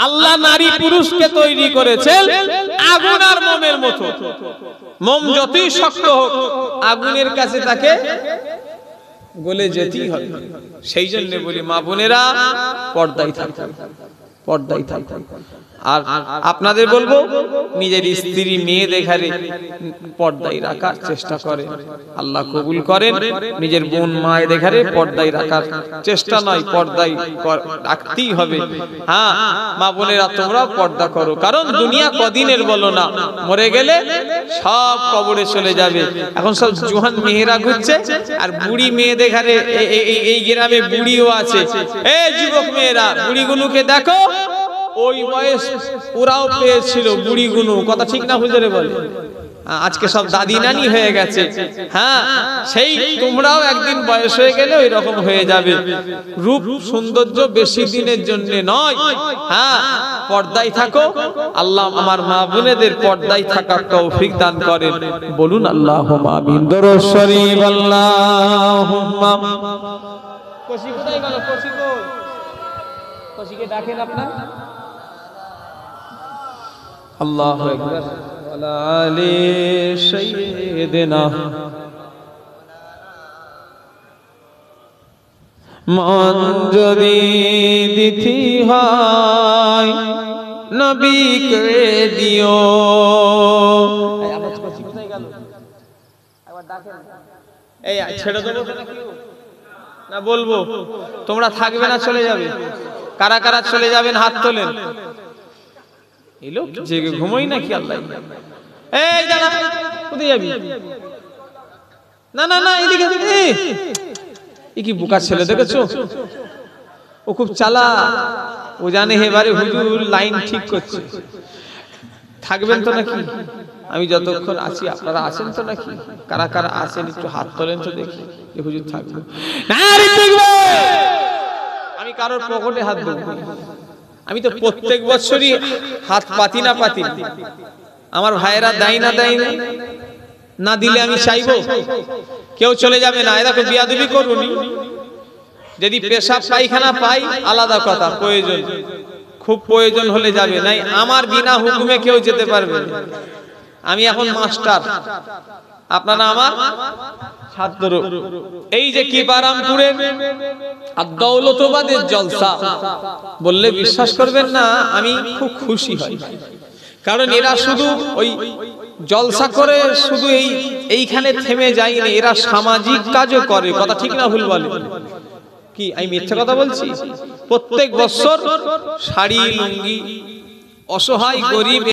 আল্লাহ নারী পুরুষকে তৈরি করেছেন আগুন আর মোমের মতো। মোম যতই শক্ত হোক, আগুনের কাছে তাকে গলে যেতেই হবে। সেই জন্য বলি মা বোনেরা পর্দায় থাকবেন, পর্দায় থাকবেন। আর আপনাদের বলবো নিজের স্ত্রী মেয়ে দেখারে পর্দায় রাখার চেষ্টা করেন, আল্লাহ কবুল করেন। নিজের বোন মায়ে দেখারে পর্দায় রাখার চেষ্টা নয়, পর্দায় রাখতেই হবে। হ্যাঁ মা বোনেরা তোমরাও পর্দা করো, কারণ দুনিয়া কদিনের বলো না, মরে গেলে সব কবরে চলে যাবে। এখন সব জোয়ান মেয়েরা ঘুরছে আর বুড়ি মেয়ে দেখারে, এই গ্রামে বুড়িও আছে। এই যুবক মেয়েরা বুড়িগুলোকে দেখো, ওই বয়স ওরাও পেয়েছিল বুড়িগুলো, কথা ঠিক না হুজুরে বলে? আজকে সব দাদি নানি হয়ে গেছে। হ্যাঁ সেই তোমরাও একদিন বয়স হয়ে গেলে ওই রকম হয়ে যাবে। রূপ সৌন্দর্য বেশি দিনের জন্য নয়। হ্যাঁ পর্দায় থাকো, আল্লাহ আমার মা বোনেদের পর্দায় থাকার তৌফিক দান করেন। বলুন আল্লাহুম্মা আমিন। দরুদ শরীফ। আল্লাহুম্মা। কোশি কোথায় গেল? কোশি কই? কোশিকে ডাকেন আপনার। আল্লাহু আকবার। ওয়ালা আলি সাইয়্যিদিনা। মন যদি দিতি হয় নবীকে দিও। আবার কোশি কোথায় গেল? একবার ডাকেন। এই ছেড়ে দেবো না বলবো? তোমরা থাকবে না চলে যাবে? কারা কারা চলে যাবেন হাত তোলেন। এই লোক জেগে ঘুমোই নাকি? আল্লাহ। এই দাঁড়া, কোথায় যাবি? না না না এদিকে। এই কি বোকা ছেলে দেখেছো? ও খুব চালাক, ও জানে এবারে হুজুর লাইন ঠিক করছে। থাকবেন তো নাকি? আমি যতক্ষণ আছি আপনারা আছেন তো নাকি? কারা কারা আছেন একটু হাত তোলেন তো দেখি। হুজুর থাকবো না। আমি কারোর পকেটে হাত দেবো? আমি তো প্রত্যেক বছরই হাত পাতি না পাতি। আমার ভাইয়েরা দেয় না, দেয় না, না দিলে আমি চাইবো? কেউ চলে যাবে না, এরা তো বিয়াদবি করুনি। যদি পেশাব পায়খানা পাই আলাদা কথা, প্রয়োজন খুব প্রয়োজন হলে যাবে, নাই আমার বিনা হুকুমে কেউ যেতে পারবে। আমি এখন মাস্টার, আপনারা আমার ছাত্র। এই যে কিবারামপুরের দৌলতাবাদের জলসা বললে বিশ্বাস করবেন না, আমি খুব খুশি হই। কারণ এরা শুধু ওই জলসা করে শুধু এইখানে থেমে যায়নি, এরা সামাজিক কাজও করে। কথা ঠিক না ভুল বলে? কি আমি মিথ্যা কথা বলছি? প্রত্যেক বছর শাড়ি লুঙ্গি অসহায় গরিব